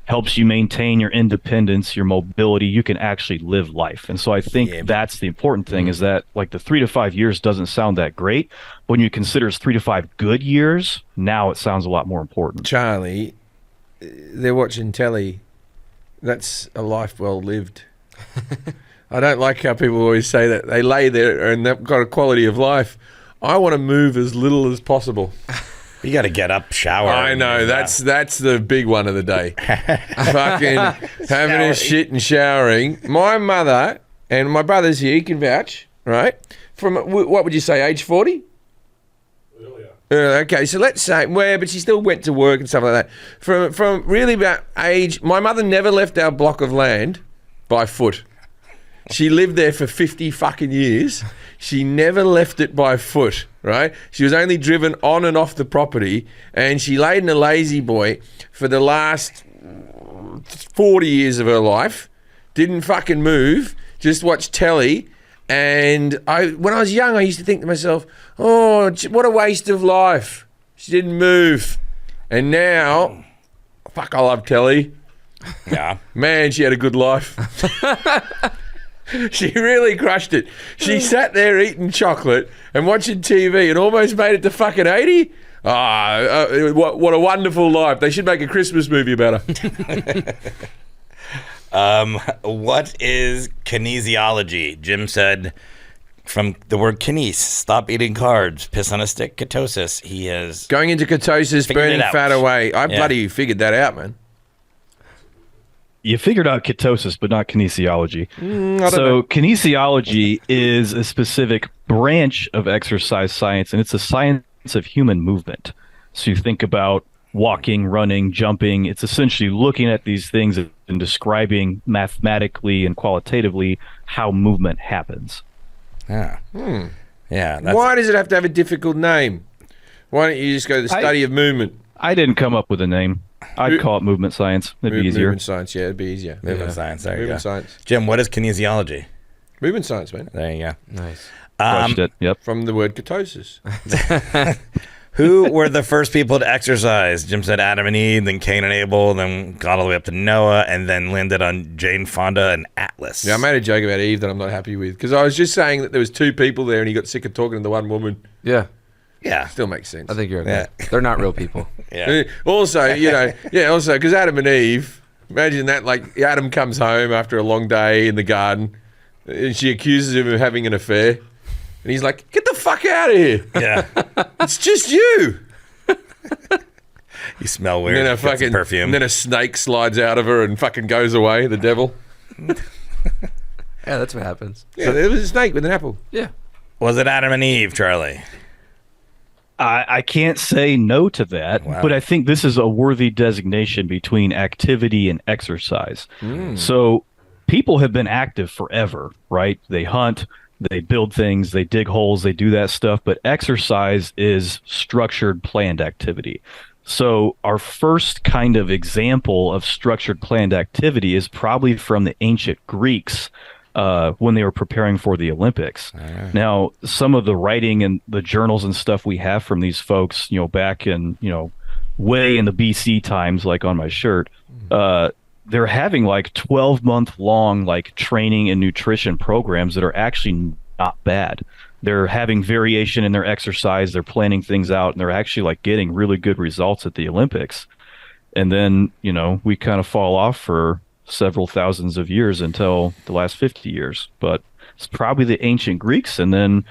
helps you maintain your independence, your mobility. You can actually live life. And so I think that's the important thing is that like the 3 to 5 years doesn't sound that great. When you consider it's 3 to 5 good years, now it sounds a lot more important. Charlie, they're watching telly. That's a life well lived. I don't like how people always say that. They lay there and they've got a quality of life. I want to move as little as possible. You got to get up, shower. I know. That's the big one of the day. Fucking having a shit and showering. My mother and my brother's here, he can vouch, right? From, what would you say, age 40? Okay, so let's say, but she still went to work and stuff like that. From really about age, my mother never left our block of land by foot. She lived there for 50 fucking years. She never left it by foot, right? She was only driven on and off the property, and she laid in a lazy boy for the last 40 years of her life. Didn't fucking move, just watched telly. And when I was young, I used to think to myself, oh, what a waste of life. She didn't move. And now, fuck, I love telly. Yeah. Man, she had a good life. She really crushed it. She sat there eating chocolate and watching TV and almost made it to fucking 80. What a wonderful life. They should make a Christmas movie about her. What is kinesiology? Jim said from the word kinese, stop eating carbs, piss on a stick, ketosis. He is going into ketosis, burning fat away. I bloody figured that out, man. You figured out ketosis, but not kinesiology. I don't know. Kinesiology is a specific branch of exercise science, and it's a science of human movement. So you think about walking, running, jumping. It's essentially looking at these things and describing mathematically and qualitatively how movement happens. Yeah. Yeah. Why does it have to have a difficult name? Why don't you just go to the study of movement? I didn't come up with a name. I'd call it movement science. It'd be easier. Movement science, yeah, it'd be easier. Movement science, there you go. Movement science. Jim, what is kinesiology? Movement science, man. There you go. Nice. Crushed it. Yep. From the word ketosis. Who were the first people to exercise? Jim said Adam and Eve, then Cain and Abel, then got all the way up to Noah, and then landed on Jane Fonda and Atlas. Yeah, I made a joke about Eve that I'm not happy with because I was just saying that there was 2 people there and he got sick of talking to the one woman. Yeah. Yeah. Still makes sense. I think you're okay. Yeah. They're not real people. Yeah. Also, because Adam and Eve, imagine that, like Adam comes home after a long day in the garden and she accuses him of having an affair. And he's like, get the fuck out of here. Yeah. It's just you. You smell weird. And then fucking perfume. And then a snake slides out of her and fucking goes away, the devil. Yeah, that's what happens. Yeah, there was a snake with an apple. Yeah. Was it Adam and Eve, Charlie? I can't say no to that, but I think this is a worthy designation between activity and exercise. So people have been active forever, right? They hunt, they build things, they dig holes, they do that stuff, but exercise is structured, planned activity. So our first kind of example of structured, planned activity is probably from the ancient Greeks, when they were preparing for the Olympics. Now, some of the writing and the journals and stuff we have from these folks, back in, way in the BC times, like on my shirt, they're having like 12-month long like training and nutrition programs that are actually not bad. They're having variation in their exercise. They're planning things out, and they're actually like getting really good results at the Olympics. And then, we kind of fall off for several thousands of years until the last 50 years, but it's probably the ancient Greeks, and then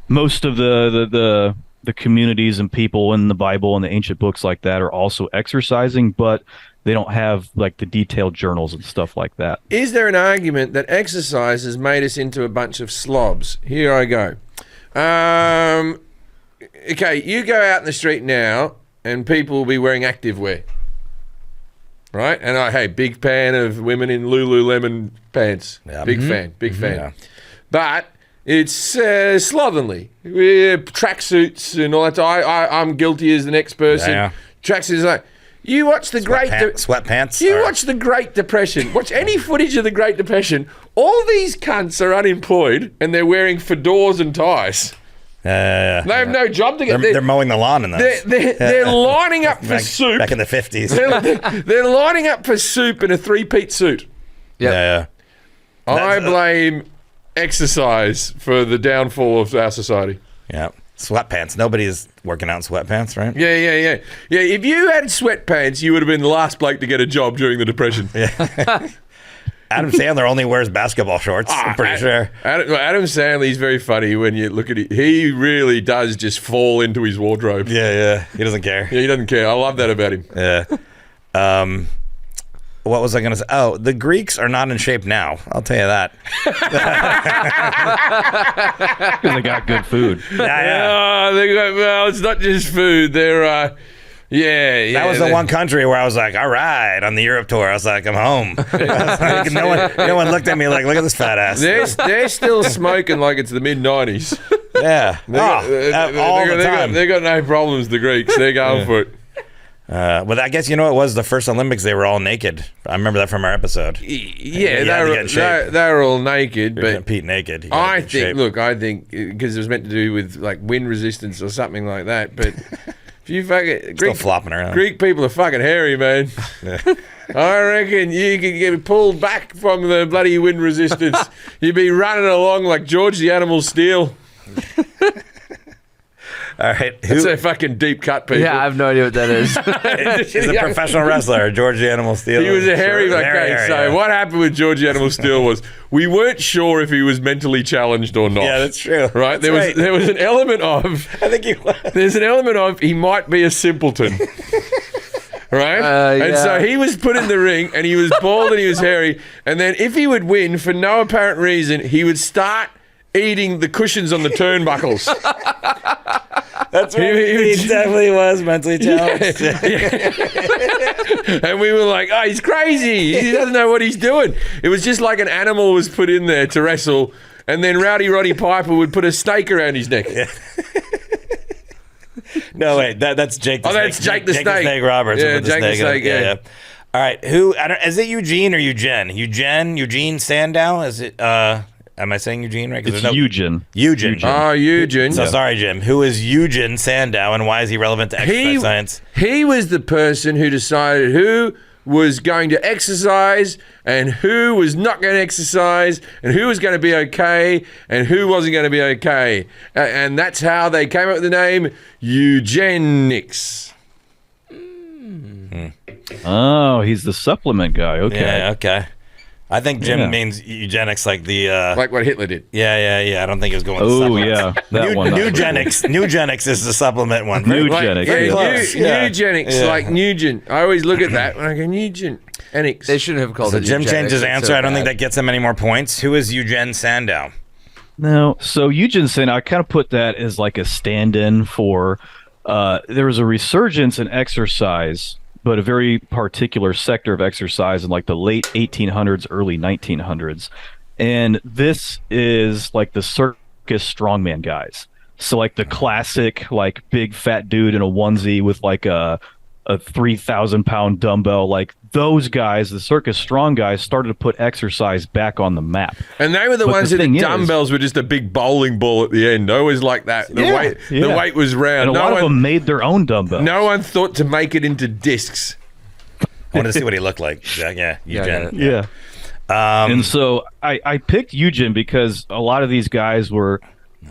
most of the communities and people in the Bible and the ancient books like that are also exercising, but they don't have like the detailed journals and stuff like that. Is there an argument that exercise has made us into a bunch of slobs? Here I go. Okay, you go out in the street now and people will be wearing activewear. Right? And hey, big fan of women in Lululemon pants. Yeah. Big fan. Yeah. But it's slovenly. Tracksuits and all that. I'm guilty as the next person. Yeah. Tracksuits like, you watch the sweatpants. You watch the Great Depression. Watch any footage of the Great Depression. All these cunts are unemployed and they're wearing fedoras and ties. They They have no job to get. They're mowing the lawn in those. They're lining up for soup. Back in the 50s. They're lining up for soup in a three-peat suit. Yeah. I blame exercise for the downfall of our society. Yeah. Sweatpants. Nobody's working out in sweatpants, right? Yeah. If you had sweatpants, you would have been the last bloke to get a job during the Depression. Adam Sandler only wears basketball shorts, I'm pretty sure. Adam Sandler's very funny when you look at it. He really does just fall into his wardrobe. Yeah. He doesn't care. Yeah, he doesn't care. I love that about him. Yeah. What was I going to say? Oh, the Greeks are not in shape now. I'll tell you that. Because they got good food. Yeah. Well, it's not just food. They're, yeah. That was the one country where I was like, all right, on the Europe tour. I was like, I'm home. I was like, no one looked at me like, look at this fat ass. They're still smoking like it's the mid-90s. Yeah. All the time. They got no problems, the Greeks. They're going for it. But I guess you know it was the first Olympics. They were all naked. I remember that from our episode. Yeah, they were all naked. You're gonna But compete naked. I think because it was meant to do with like wind resistance or something like that. But if you fucking Still flopping around. Greek people are fucking hairy, man. I reckon you could get pulled back from the bloody wind resistance. You'd be running along like George the Animal Steel. All right. That's a fucking deep cut, people. Yeah, I have no idea what that is. He's a professional wrestler, George the Animal Steel. He was a hairy. Sure. So what happened with George the Animal Steel was we weren't sure if he was mentally challenged or not. Yeah, that's true. Right? That's There was an element of. I think he was. There's an element of he might be a simpleton. Right? And so he was put in the ring and he was bald and he was hairy. And then if he would win for no apparent reason, he would start eating the cushions on the turnbuckles. That's right. He definitely was mentally challenged. And we were like, oh, he's crazy. He doesn't know what he's doing. It was just like an animal was put in there to wrestle, and then Rowdy Roddy Piper would put a stake around his neck. Yeah. No, wait, that's Jake the Snake. That's Jake the Snake. Jake the Snake Roberts. Yeah, Jake the Snake, yeah. All right, is it Eugene or Eugene? Eugene Sandow? Is it, am I saying Eugene right? It's Eugen. Eugen. Oh, Eugen. So sorry, Jim. Who is Eugen Sandow and why is he relevant to exercise science? He was the person who decided who was going to exercise and who was not going to exercise and who was going to be okay and who wasn't going to be okay. And that's how they came up with the name eugenics. Oh, he's the supplement guy. Okay. Yeah, okay. I think Jim means eugenics like the... like what Hitler did. Yeah. I don't think he was going with Oh, supplements. yeah. That one. Nugenics. Nugenics is the supplement one. Nugenics. Very close. Eugenics, Yeah. like Nugent. I always look at that when I go, Nugent. Enix. They shouldn't have called So it Jim eugenics. changed his It's answer. so I don't think bad. that gets him any more points. Who is Eugen Sandow? No. So Eugen Sandow, I kind of put that as like a stand-in for there was a resurgence in exercise, but a very particular sector of exercise in like the late 1800s, early 1900s. And this is like the circus strongman guys. So like the classic, like big fat dude in a onesie with like a 3,000 pound dumbbell, like those guys, the circus strong guys, started to put exercise back on the map. And they were the ones who the dumbbells were just a big bowling ball at the end. I always like that. The weight was round. And a lot of them made their own dumbbells. No one thought to make it into discs. I want to see what he looked like. Yeah, Eugen. Yeah. And so I picked Eugen because a lot of these guys were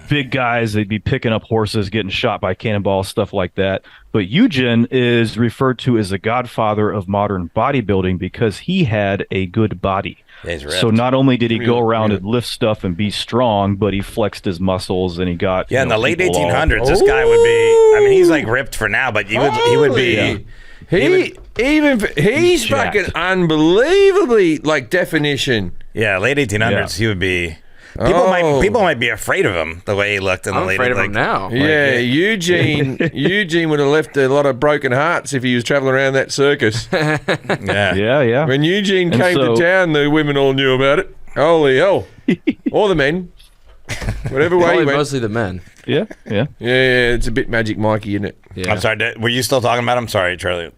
big guys. They'd be picking up horses, getting shot by cannonballs, stuff like that. But Eugen is referred to as the godfather of modern bodybuilding because he had a good body. Yeah, he's ripped. So not only did he go around and lift stuff and be strong, but he flexed his muscles and he got... Yeah, in the late 1800s, this guy would be... I mean, he's like ripped for now, but he would be... He's fucking unbelievably like definition. Yeah, late 1800s, he would be... People might be afraid of him the way he looked in the late. I'm afraid of him now. Yeah, Eugene would have left a lot of broken hearts if he was traveling around that circus. Yeah. When Eugene came to town, the women all knew about it. Holy hell! Or the men, whatever way he went. Mostly the men. Yeah. Yeah. It's a bit Magic Mikey, isn't it? Yeah. I'm sorry. Were you still talking about him? Sorry, Charlie.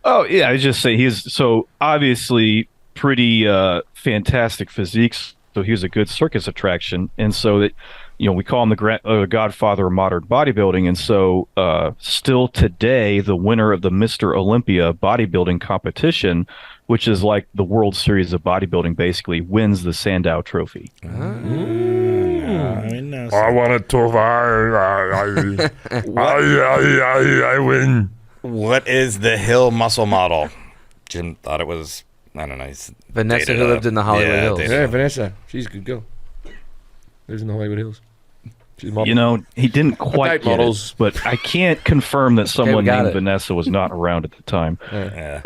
Oh yeah, I just say he's so obviously pretty fantastic physiques. So he was a good circus attraction, and so that we call him the godfather of modern bodybuilding. And so still today, the winner of the Mr. Olympia bodybuilding competition, which is like the World Series of bodybuilding, basically wins the Sandow Trophy. I know. I want to I win. What is the Hill muscle model? Jim thought it was, I don't know. Vanessa, dated who a- lived in the Hollywood Hills. dated Yeah, a- Vanessa. She's a good girl. Lives in the Hollywood Hills. She's a model. You know, he didn't quite date get models. it, but I can't confirm that someone got named it. Vanessa was not around at the time. Yeah.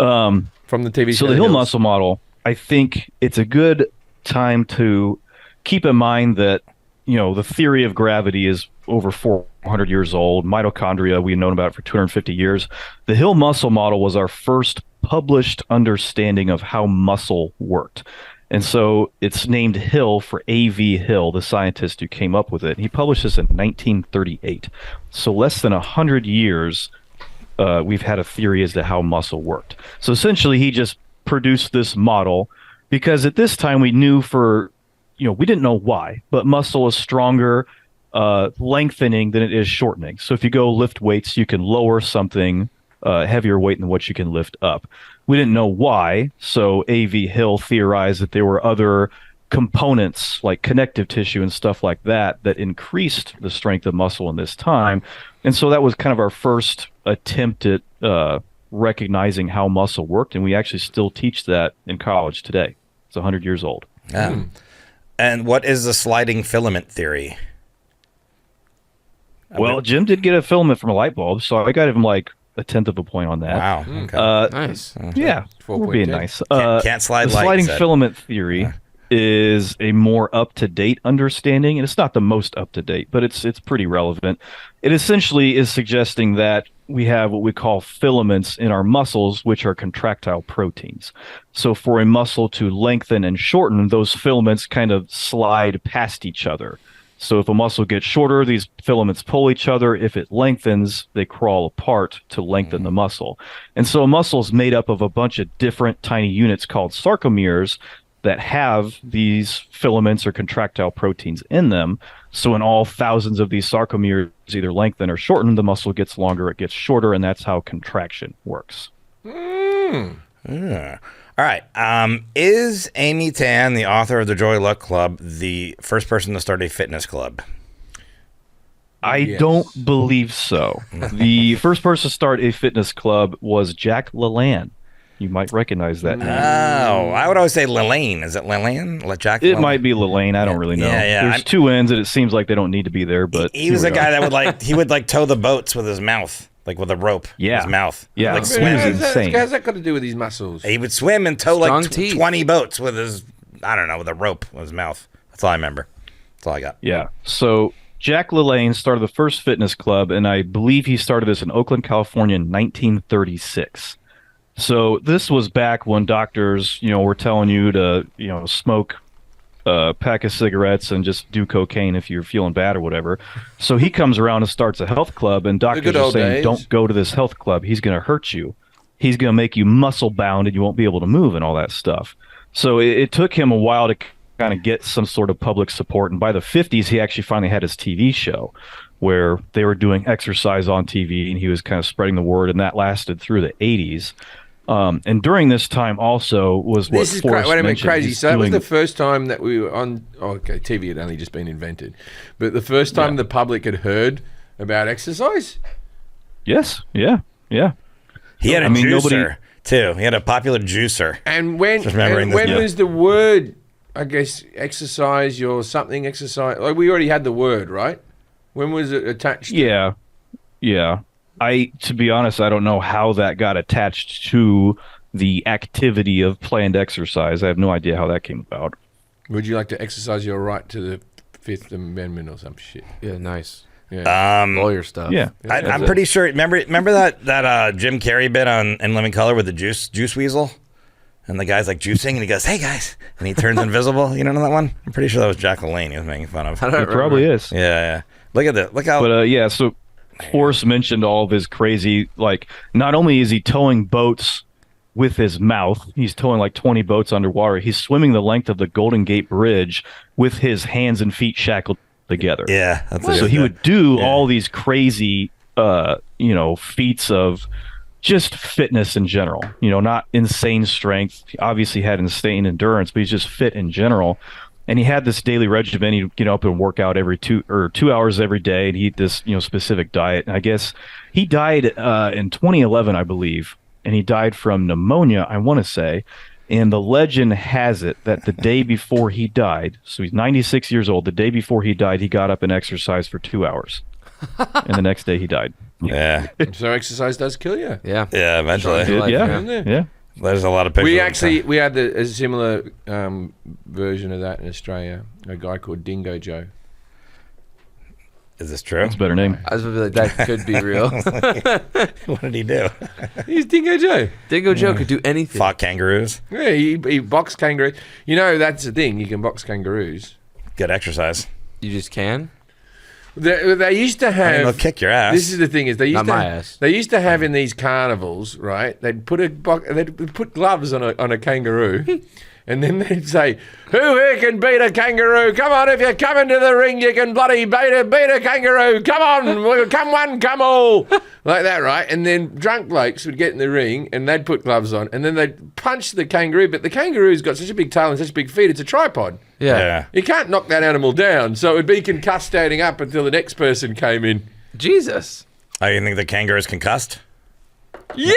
From the TV show. So the Hill Hills. muscle model, I think it's a good time to keep in mind that, the theory of gravity is over 400 years old. Mitochondria, we've known about it for 250 years. The Hill muscle model was our first published understanding of how muscle worked. And so it's named Hill for A.V. Hill, the scientist who came up with it. He published this in 1938. So less than 100 years we've had a theory as to how muscle worked. So essentially, he just produced this model because at this time we knew we didn't know why, but muscle is stronger lengthening than it is shortening. So if you go lift weights, you can lower something heavier weight than what you can lift up. We didn't know why, so A.V. Hill theorized that there were other components like connective tissue and stuff like that increased the strength of muscle in this time. And so that was kind of our first attempt at recognizing how muscle worked, and we actually still teach that in college today. It's 100 years old. Yeah. And what is the sliding filament theory? Well, Jim did get a filament from a light bulb, so I got him like a tenth of a point on that. Wow. Okay. Nice. Yeah, we're being 4.10. nice. Can't slide the light, sliding said. filament theory is a more up-to-date understanding, and it's not the most up-to-date, but it's pretty relevant. It essentially is suggesting that we have what we call filaments in our muscles, which are contractile proteins. So for a muscle to lengthen and shorten, those filaments kind of slide past each other. So if a muscle gets shorter, these filaments pull each other. If it lengthens, they crawl apart to lengthen the muscle. And so a muscle is made up of a bunch of different tiny units called sarcomeres that have these filaments or contractile proteins in them. So in all thousands of these sarcomeres either lengthen or shorten, the muscle gets longer, it gets shorter, and that's how contraction works. Yeah. All right. Is Amy Tan, the author of the Joy Luck Club, the first person to start a fitness club? I Yes. don't believe so. The first person to start a fitness club was Jack LaLanne. You might recognize that name. Oh, I would always say Lelaine. Is it Lelaine? Jack? It might be LaLanne. I don't really know. Yeah. There's two ends, and it seems like they don't need to be there. But He was here a we guy are. that would tow the boats with his mouth, like with a rope. Yeah. His mouth. Yeah. Like He swim. was insane. How's that got to do with these muscles? He would swim and tow Strong like teeth. 20 boats with his, I don't know, with a rope with his mouth. That's all I remember. That's all I got. Yeah. So Jack LaLanne started the first fitness club, and I believe he started this in Oakland, California in 1936. So this was back when doctors, were telling you to, smoke a pack of cigarettes and just do cocaine if you're feeling bad or whatever. So he comes around and starts a health club, and doctors good are old saying, days. don't go to this health club. He's going to hurt you. He's going to make you muscle bound, and you won't be able to move and all that stuff. So it took him a while to kind of get some sort of public support. And by the 50s, he actually finally had his TV show where they were doing exercise on TV, and he was kind of spreading the word, and that lasted through the 80s. And during this time also was what This is Forrest wait a minute, mentioned. crazy. He's So that was doing- the first time that we were on. Oh, okay, TV had only just been invented, but the first time the public had heard about exercise. Yes, yeah. He had a I mean, juicer, too. He had a popular juicer. And when Just remembering this, yeah. was the word? I guess exercise or something. Exercise. Like we already had the word, right? When was it attached? Yeah. To be honest, I don't know how that got attached to the activity of planned exercise. I have no idea how that came about. Would you like to exercise your right to the Fifth Amendment or some shit? Yeah, nice. Yeah. Lawyer stuff. Yeah. I'm pretty sure. Remember that Jim Carrey bit on In Living Color with the juice weasel, and the guy's like juicing, and he goes, "Hey guys," and he turns invisible. You don't know that one? I'm pretty sure that was Jack LaLanne he was making fun of. I don't It probably remember. is. Yeah. Look at that. Look how. But so Forrest mentioned all of his crazy, like, not only is he towing boats with his mouth, he's towing like 20 boats underwater. He's swimming the length of the Golden Gate Bridge with his hands and feet shackled together. Yeah, that's So he would do all these crazy, feats of just fitness in general. Not insane strength. He obviously had insane endurance, but he's just fit in general. And he had this daily regimen. He'd get up and work out every 2 hours every day, and eat this specific diet. And I guess he died in 2011, I believe, and he died from pneumonia, I want to say. And the legend has it that the day before he died, so he's 96 years old, the day before he died, he got up and exercised for 2 hours. And the next day he died. Yeah. So exercise does kill you. Yeah. Yeah, eventually. Yeah. There's a lot of pictures. We had a similar version of that in Australia. A guy called Dingo Joe. Is this true? That's a better name. I was gonna be like, that could be real. What did he do? He's Dingo Joe. Dingo Joe could do anything. Fought kangaroos. Yeah, he boxed kangaroos. That's the thing. You can box kangaroos. Good exercise. You just can? They used to have. They'll kick your ass. This is the thing is they used Not to my ass. They used to have in these carnivals, right? They'd put gloves on a kangaroo, and then they'd say, "Who here can beat a kangaroo? Come on, if you come into the ring, you can bloody beat a kangaroo. Come on, come one, come all." Like that, right? And then drunk blokes would get in the ring and they'd put gloves on and then they'd punch the kangaroo, but the kangaroo's got such a big tail and such big feet, it's a tripod. Yeah. You can't knock that animal down, so it would be concussed standing up until the next person came in. Jesus. Oh, you think the kangaroo is concussed? Yeah!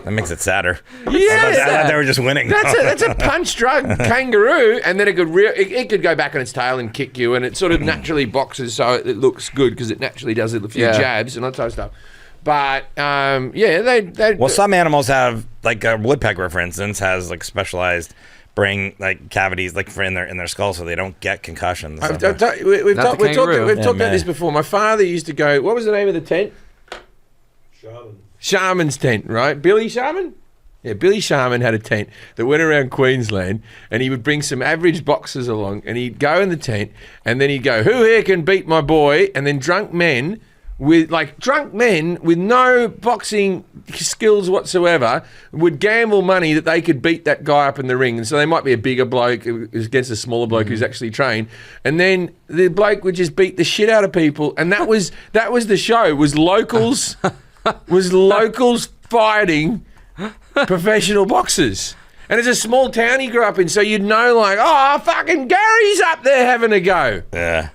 That makes it sadder. Yes! I thought they were just winning. That's a punch drug kangaroo, and then it could go back on its tail and kick you, and it sort of naturally boxes so it looks good because it naturally does a few jabs and that type of stuff. But they Well, some animals have, like a woodpecker, for instance, has like specialized brain cavities in their skull, so they don't get concussions. We've talked about this before. My father used to go. What was the name of the tent? Sharman's tent, right? Billy Sharman? Yeah, Billy Sharman had a tent that went around Queensland, and he would bring some average boxers along, and he'd go in the tent, and then he'd go, "Who here can beat my boy?" And then drunk men with no boxing skills whatsoever would gamble money that they could beat that guy up in the ring. And so they might be a bigger bloke against a smaller bloke who's actually trained. And then the bloke would just beat the shit out of people. And that was the show, was locals fighting professional boxers. And it's a small town he grew up in, so you'd know fucking Gary's up there having a go. Yeah.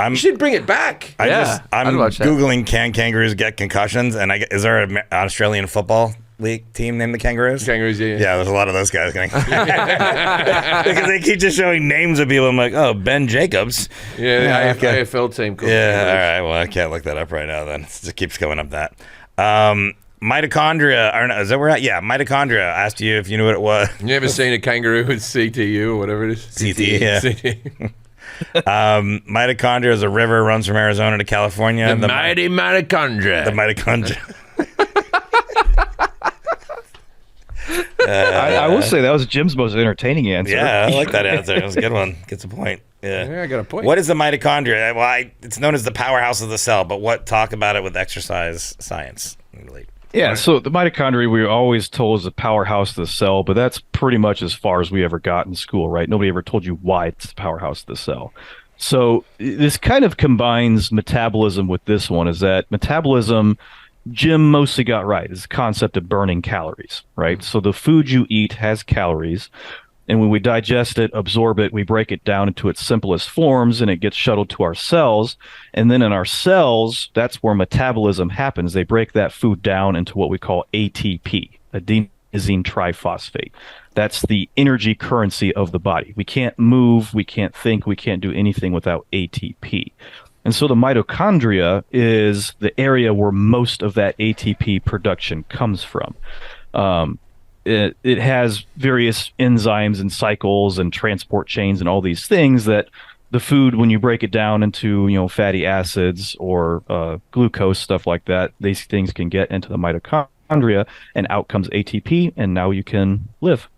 You should bring it back. I'm I'd watch that. Googling can kangaroos get concussions, and is there an Australian football league team named the Kangaroos? Kangaroos, yeah. Yeah, there's a lot of those guys getting because they keep just showing names of people. I'm like, oh, Ben Jacobs. Yeah, the AFL team called Yeah, all right. Well, I can't look that up right now. Then it just keeps coming up that. Mitochondria. Or no, is that where? Yeah, mitochondria. I asked you if you knew what it was. You ever seen a kangaroo with CTU or whatever it is? CTE, yeah. CTE. Mitochondria is a river runs from Arizona to California. The mighty mitochondria. The mitochondria. I will say that was Jim's most entertaining answer. Yeah, I like that answer. That was a good one. Gets a point. Yeah, I got a point. What is the mitochondria? Well, it's known as the powerhouse of the cell, but talk about it with exercise science. Yeah, so the mitochondria we were always told is the powerhouse of the cell, but that's pretty much as far as we ever got in school, right? Nobody ever told you why it's the powerhouse of the cell. So this kind of combines metabolism with this one, is that metabolism, Jim mostly got right, is the concept of burning calories, right? So the food you eat has calories, and when we digest it, absorb it, we break it down into its simplest forms, and it gets shuttled to our cells. And then in our cells, that's where metabolism happens. They break that food down into what we call ATP, adenosine triphosphate. That's the energy currency of the body. We can't move, we can't think, we can't do anything without ATP. And so the mitochondria is the area where most of that ATP production comes from. It has various enzymes and cycles and transport chains and all these things that the food, when you break it down into fatty acids or glucose, stuff like that, these things can get into the mitochondria, and out comes ATP, and now you can live.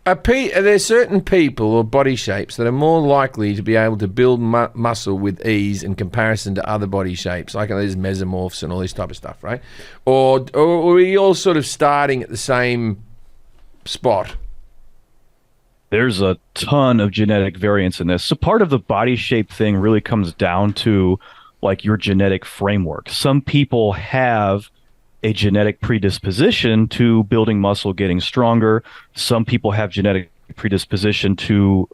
Are there certain people or body shapes that are more likely to be able to build muscle with ease in comparison to other body shapes, like there's mesomorphs and all this type of stuff, right? Or are we all sort of starting at the same spot? there's a ton of genetic variance in this. So part of the body shape thing really comes down to like your genetic framework. Some people have a genetic predisposition to building muscle, getting stronger. Some people have genetic predisposition to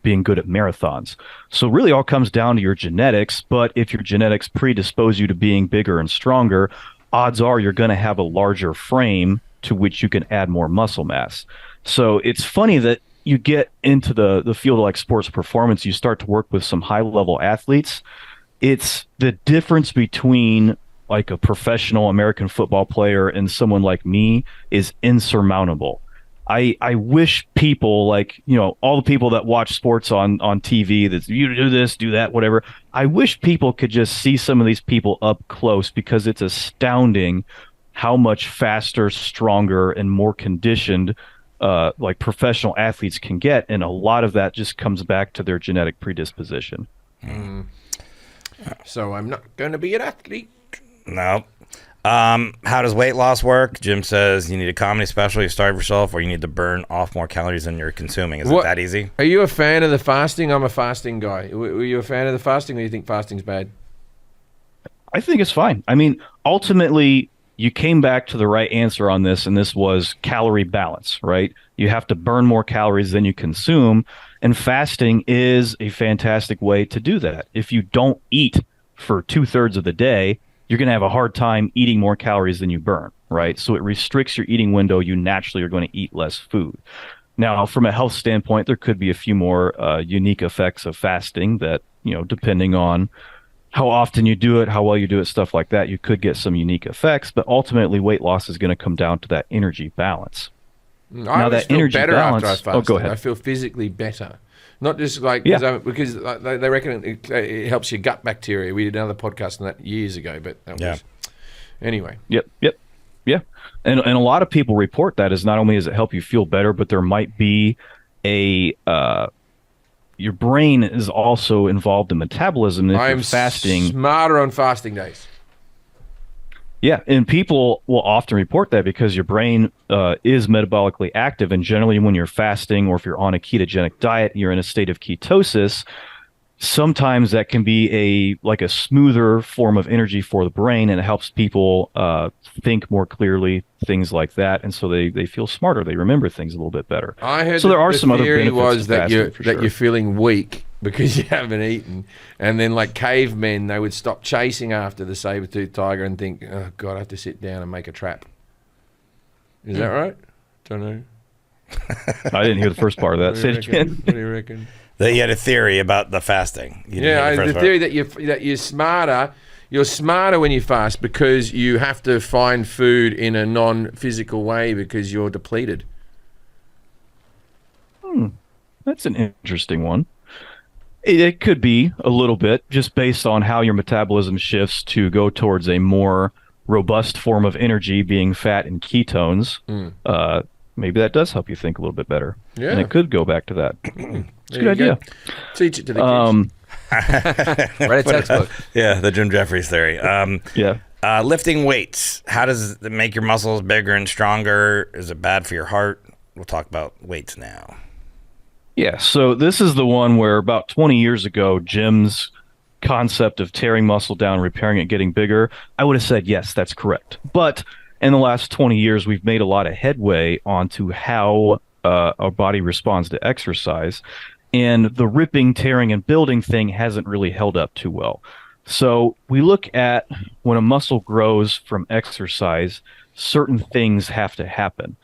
being good at marathons. So really all comes down to your genetics. But if your genetics predispose you to being bigger and stronger, odds are you're going to have a larger frame to which you can add more muscle mass. So it's funny that you get into the field of like sports performance, you start to work with some high level athletes. It's the difference between like a professional American football player and someone like me is insurmountable. I wish people like, you know, all the people that watch sports on TV, that you do this, do that, whatever. I wish people could just see some of these people up close, because it's astounding how much faster, stronger, and more conditioned like professional athletes can get. And a lot of that just comes back to their genetic predisposition. So I'm not going to be an athlete. No. How does weight loss work? Jim says you need a comedy special, you starve yourself, or you need to burn off more calories than you're consuming. Is it that easy? Are you a fan of the fasting? I'm a fasting guy. Were you a fan of the fasting, or do you think fasting's bad? I think it's fine. I mean, ultimately, you came back to the right answer on this, and this was calorie balance, right? You have to burn more calories than you consume, and fasting is a fantastic way to do that. If you don't eat for 2/3 of the day, you're going to have a hard time eating more calories than you burn, right? So it restricts your eating window. You naturally are going to eat less food. Now, from a health standpoint, there could be a few more unique effects of fasting that, you know, depending on how often you do it, how well you do it, stuff like that, you could get some unique effects. But ultimately, weight loss is going to come down to that energy balance. I always feel better after I fast. Oh, go ahead. I feel physically better. Not just like because they reckon it helps your gut bacteria. We did another podcast on that years ago, but that was anyway. Yep. Yeah. And a lot of people report that as not only does it help you feel better, but there might be your brain is also involved in metabolism. If I'm you're fasting, smarter on fasting days. Yeah, and people will often report that because your brain is metabolically active, and generally when you're fasting or if you're on a ketogenic diet, you're in a state of ketosis. Sometimes that can be a smoother form of energy for the brain, and it helps people think more clearly, things like that, and so they feel smarter. They remember things a little bit better. I heard so there are some other theory benefits was of that fasting, you're feeling weak because you haven't eaten, and then like cavemen, they would stop chasing after the saber-toothed tiger and think, oh God, I have to sit down and make a trap. Is that right? Don't know. I didn't hear the first part of that. Say it again. What do you reckon? That you had a theory about the fasting. The theory that you're smarter. You're smarter when you fast because you have to find food in a non-physical way because you're depleted. That's an interesting one. It could be a little bit, just based on how your metabolism shifts to go towards a more robust form of energy, being fat and ketones. Maybe that does help you think a little bit better. Yeah. And it could go back to that. It's a good idea. Teach it to the kids. Write a textbook. Yeah, the Jim Jefferies theory. Lifting weights. How does it make your muscles bigger and stronger? Is it bad for your heart? We'll talk about weights now. Yeah, so this is the one where about 20 years ago, Jim's concept of tearing muscle down, repairing it, getting bigger, I would have said, yes, that's correct. But in the last 20 years, we've made a lot of headway onto how our body responds to exercise. And the ripping, tearing, and building thing hasn't really held up too well. So we look at when a muscle grows from exercise, certain things have to happen.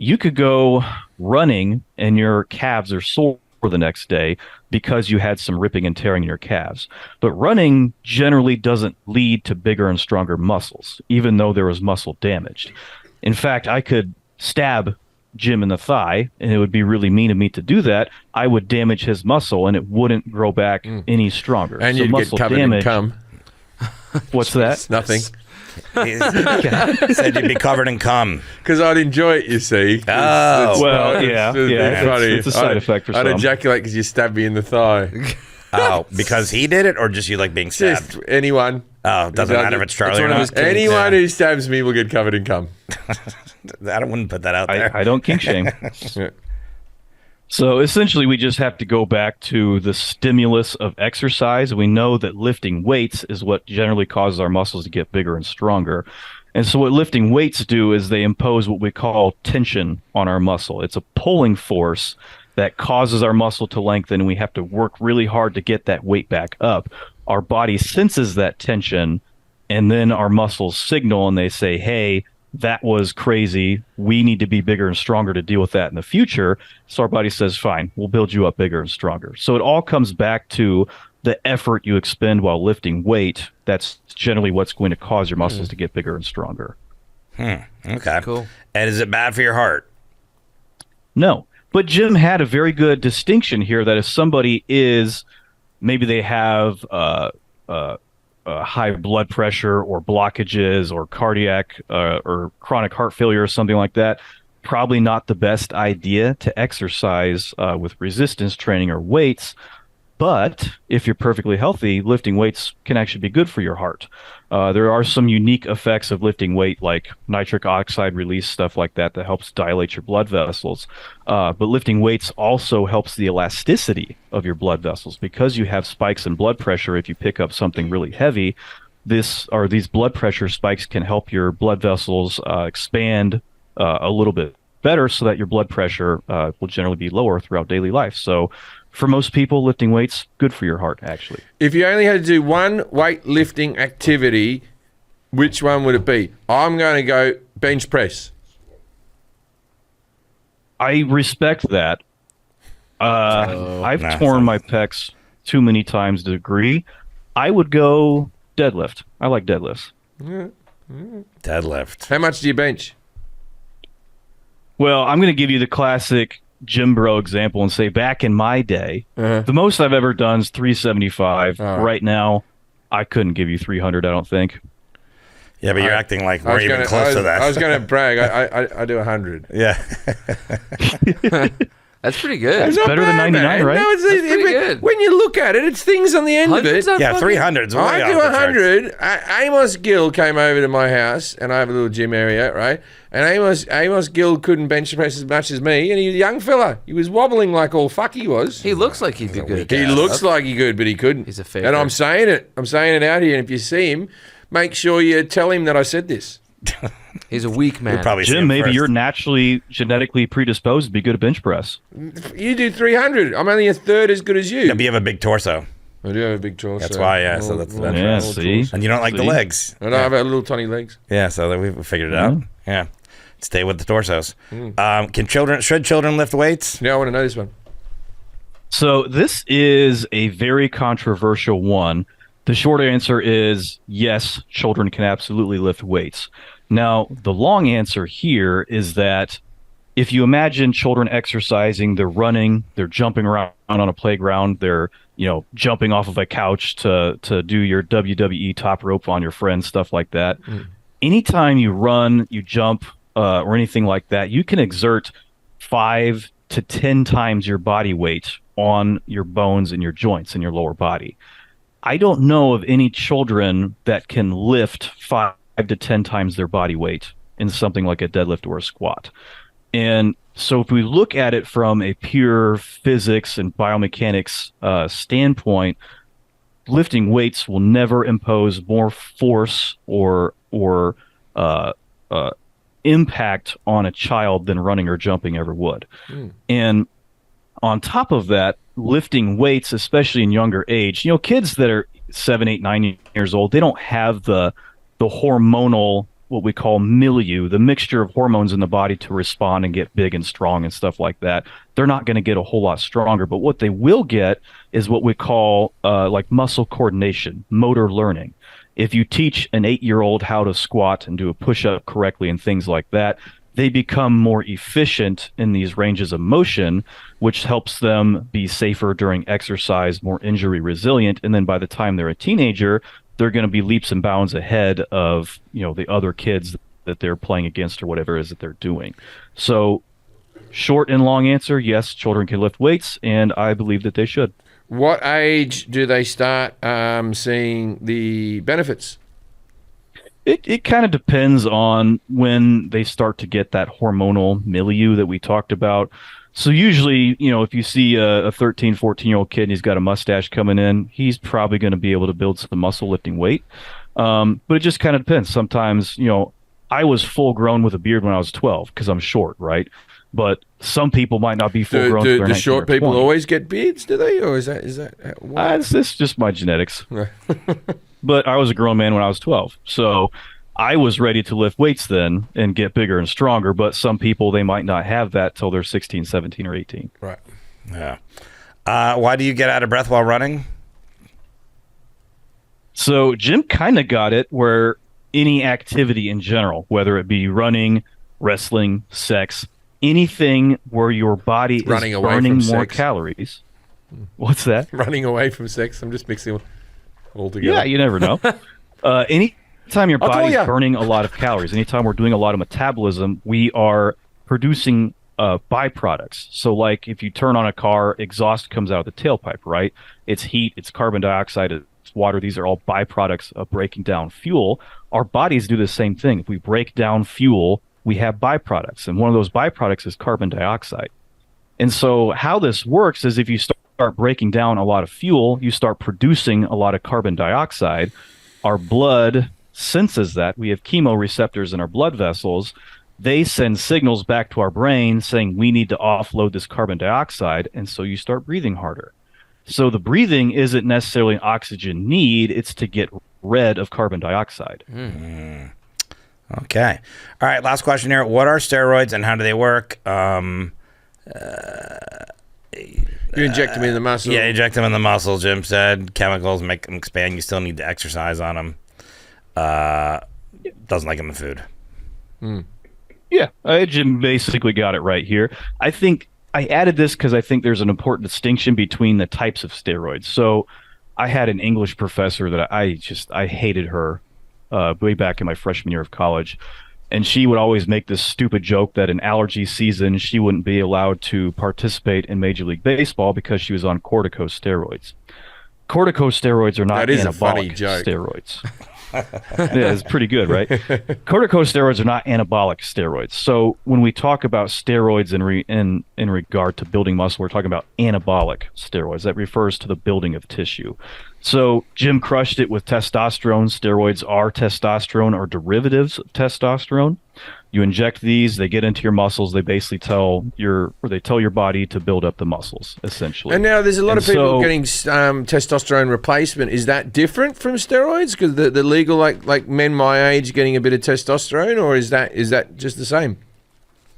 You could go running and your calves are sore the next day because you had some ripping and tearing in your calves. But running generally doesn't lead to bigger and stronger muscles, even though there was muscle damaged. In fact, I could stab Jim in the thigh, and it would be really mean of me to do that. I would damage his muscle, and it wouldn't grow back any stronger. And so you'd muscle get covered damage, in cum. What's that? Nothing. He said you'd be covered in cum. Because I'd enjoy it, you see. It's a side effect for some. I'd ejaculate because you stabbed me in the thigh. Oh, because he did it, or just you like being stabbed? Just anyone. Oh, doesn't matter if it's Charlie or not. Anyone who stabs me will get covered in cum. I wouldn't put that out there. I don't kink shame. So essentially, we just have to go back to the stimulus of exercise. We know that lifting weights is what generally causes our muscles to get bigger and stronger. And so what lifting weights do is they impose what we call tension on our muscle. It's a pulling force that causes our muscle to lengthen, and we have to work really hard to get that weight back up. Our body senses that tension, and then our muscles signal and they say, hey, that was crazy. We need to be bigger and stronger to deal with that in the future. So our body says, fine, we'll build you up bigger and stronger. So it all comes back to the effort you expend while lifting weight. That's generally what's going to cause your muscles to get bigger and stronger. Okay. Cool. And is it bad for your heart? No. But Jim had a very good distinction here that if somebody is, maybe they have high blood pressure or blockages or cardiac or chronic heart failure or something like that, probably not the best idea to exercise with resistance training or weights. But if you're perfectly healthy, lifting weights can actually be good for your heart. There are some unique effects of lifting weight, like nitric oxide release, stuff like that, that helps dilate your blood vessels. But lifting weights also helps the elasticity of your blood vessels. Because you have spikes in blood pressure, if you pick up something really heavy, these blood pressure spikes can help your blood vessels expand a little bit better so that your blood pressure will generally be lower throughout daily life. So for most people, lifting weights, good for your heart, actually. If you only had to do one weightlifting activity, which one would it be? I'm going to go bench press. I respect that. I've torn my pecs too many times to agree. I would go deadlift. I like deadlifts. Deadlift. How much do you bench? Well, I'm going to give you the classic Jim Bro example and say back in my day, the most I've ever done is 375. Right now, I couldn't give you 300, I don't think. Yeah, but you're acting like we're even close to that. I was going to brag. I do 100. Yeah. That's pretty good. It's not better than bad, 99, man. right? No, it's pretty good. When you look at it, it's things on the end of it. Hundreds Yeah, 300's way I off do the charts. 100. Amos Gill came over to my house, and I have a little gym area, right? And Amos Gill couldn't bench press as much as me, and he's a young fella. He was wobbling like all fuck he was. He looks like he'd be good at that. He looks like he could, but he couldn't. He's a faker. And I'm saying it. I'm saying it out here. And if you see him, make sure you tell him that I said this. He's a weak man. You'll probably see Jim, him maybe first. you're naturally genetically predisposed to be good at bench press. You do 300. I'm only a third as good as you. Yeah, but you have a big torso. I do have a big torso. That's why, yeah, so that's- Yeah, see? And you don't like the See? legs. I don't have little tiny legs. Yeah, so we figured it out. Yeah. Stay with the torsos. Should children lift weights? Now I want to know this one. So this is a very controversial one. The short answer is yes, children can absolutely lift weights. Now, the long answer here is that if you imagine children exercising, they're running, they're jumping around on a playground, they're, jumping off of a couch to do your WWE top rope on your friends, stuff like that. Anytime you run, you jump, or anything like that, you can exert 5 to 10 times your body weight on your bones and your joints in your lower body. I don't know of any children that can lift 5 to 10 times their body weight in something like a deadlift or a squat. And so if we look at it from a pure physics and biomechanics standpoint, lifting weights will never impose more force or impact on a child than running or jumping ever would. And on top of that, lifting weights, especially in younger age, kids that are 7, 8, 9 years old, they don't have the hormonal, what we call milieu, the mixture of hormones in the body to respond and get big and strong and stuff like that. They're not going to get a whole lot stronger, but what they will get is what we call like muscle coordination, motor learning. If you teach an 8-year-old how to squat and do a push-up correctly and things like that, they become more efficient in these ranges of motion, which helps them be safer during exercise, more injury resilient. And then by the time they're a teenager, they're going to be leaps and bounds ahead of, the other kids that they're playing against or whatever it is that they're doing. So short and long answer, yes, children can lift weights, and I believe that they should. What age do they start seeing the benefits? It kind of depends on when they start to get that hormonal milieu that we talked about. So usually, if you see a 13, 14-year-old kid and he's got a mustache coming in, he's probably going to be able to build some muscle lifting weight. But it just kind of depends. Sometimes, I was full grown with a beard when I was 12 because I'm short, right? But some people might not be full grown. Do the short people always get beards? Do they, or is that? It's just my genetics. But I was a grown man when I was 12, so I was ready to lift weights then and get bigger and stronger, but some people, they might not have that till they're 16, 17, or 18. Right. Yeah. Why do you get out of breath while running? So Jim kind of got it where any activity in general, whether it be running, wrestling, sex, anything where your body is burning more calories. What's that? Running away from sex. I'm just mixing them all together. Yeah, you never know. Anytime your body's burning a lot of calories, anytime we're doing a lot of metabolism, we are producing byproducts. So like if you turn on a car, exhaust comes out of the tailpipe, right? It's heat, it's carbon dioxide, it's water. These are all byproducts of breaking down fuel. Our bodies do the same thing. If we break down fuel, we have byproducts. And one of those byproducts is carbon dioxide. And so how this works is if you start breaking down a lot of fuel, you start producing a lot of carbon dioxide. Our blood senses that. We have chemoreceptors in our blood vessels. They send signals back to our brain saying we need to offload this carbon dioxide, and so you start breathing harder. So the breathing isn't necessarily an oxygen need, it's to get rid of carbon dioxide. Okay. All right, last question here. What are steroids and how do they work? You inject them in the muscle. Yeah, inject them in the muscle, Jim said. Chemicals make them expand. You still need to exercise on them. Doesn't like them in food. Yeah, Jim basically got it right here. I think I added this because I think there's an important distinction between the types of steroids. So I had an English professor that I hated her way back in my freshman year of college. And she would always make this stupid joke that in allergy season, she wouldn't be allowed to participate in Major League Baseball because she was on corticosteroids. Corticosteroids are not anabolic steroids. Yeah, it's pretty good, right? Corticosteroids are not anabolic steroids. So when we talk about steroids in regard to building muscle, we're talking about anabolic steroids. That refers to the building of tissue. So Jim crushed it with testosterone. Steroids are testosterone or derivatives of testosterone. You inject these, they get into your muscles. They basically tell your body to build up the muscles, essentially. And now there's a lot of people getting testosterone replacement. Is that different from steroids? Because the legal, like men my age getting a bit of testosterone, or is that just the same?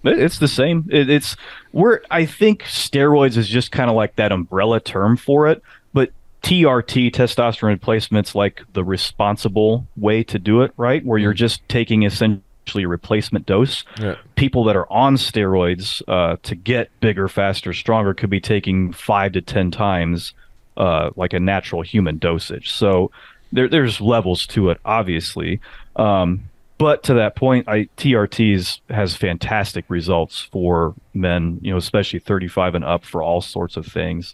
It's the same. I think steroids is just kind of like that umbrella term for it, but TRT, testosterone replacement's like the responsible way to do it, right? Where you're just taking essentially a replacement dose. Yeah. People that are on steroids to get bigger, faster, stronger could be taking 5 to 10 times like a natural human dosage. So there's levels to it, obviously. But to that point, TRTs has fantastic results for men, especially 35 and up for all sorts of things.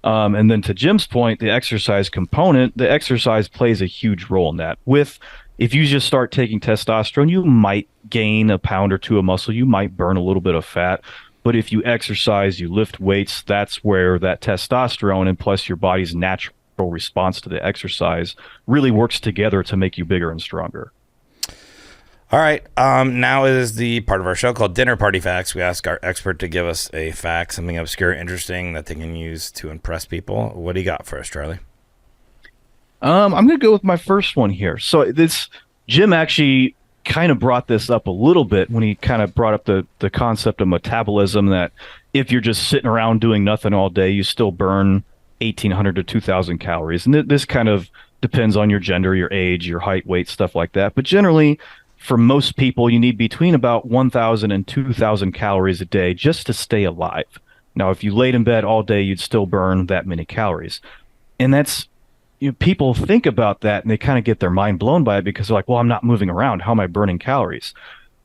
And then to Jim's point, the exercise component, the exercise plays a huge role in that. If you just start taking testosterone, you might gain a pound or two of muscle. You might burn a little bit of fat. But if you exercise, you lift weights, that's where that testosterone and plus your body's natural response to the exercise really works together to make you bigger and stronger. All right. Now is the part of our show called Dinner Party Facts. We ask our expert to give us a fact, something obscure, interesting that they can use to impress people. What do you got for us, Charlie? I'm going to go with my first one here. So Jim actually kind of brought this up a little bit when he kind of brought up the concept of metabolism, that if you're just sitting around doing nothing all day, you still burn 1,800 to 2,000 calories. And this kind of depends on your gender, your age, your height, weight, stuff like that. But generally, for most people, you need between about 1,000 and 2,000 calories a day just to stay alive. Now, if you laid in bed all day, you'd still burn that many calories. And that's, people think about that and they kind of get their mind blown by it because they're like, well, I'm not moving around. How am I burning calories?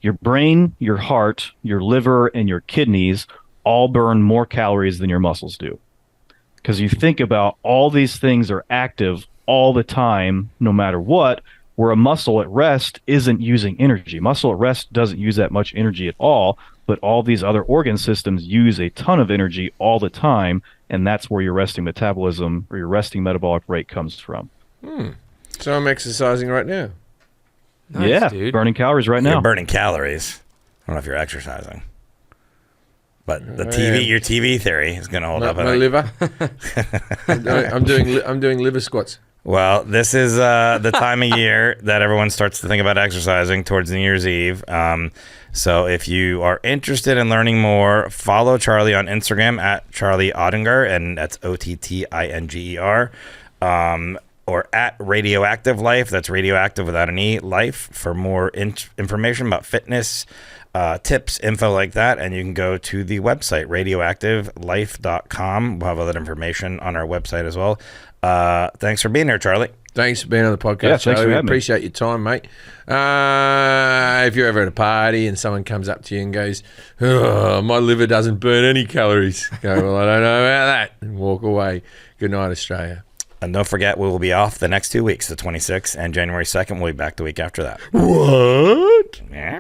Your brain, your heart, your liver, and your kidneys all burn more calories than your muscles do. Because you think about all these things are active all the time, no matter what, where a muscle at rest isn't using energy. Muscle at rest doesn't use that much energy at all, but all these other organ systems use a ton of energy all the time, and that's where your resting metabolism or your resting metabolic rate comes from. So I'm exercising right now. Nice, yeah, dude. burning calories right You're now. burning calories. I don't know if you're exercising. But the yeah. your TV theory is going to hold up. I My think. liver. I'm doing liver squats. Well, this is the time of year that everyone starts to think about exercising towards New Year's Eve. So if you are interested in learning more, follow Charlie on Instagram at Charlie Ottinger, and that's Ottinger. Or at Radioactive Life. That's radioactive without an E, life, for more information about fitness, tips, info like that. And you can go to the website, radioactivelife.com. We'll have other information on our website as well. Thanks for being here, Charlie. Thanks for being on the podcast, Yeah, thanks Charlie. for We having me. appreciate your time, mate. If you're ever at a party and someone comes up to you and goes, "Oh, my liver doesn't burn any calories," go, "Well, I don't know about that," and walk away. Good night, Australia. And don't forget, we will be off the next 2 weeks, the 26th and January 2nd. We'll be back the week after that. What? Yeah.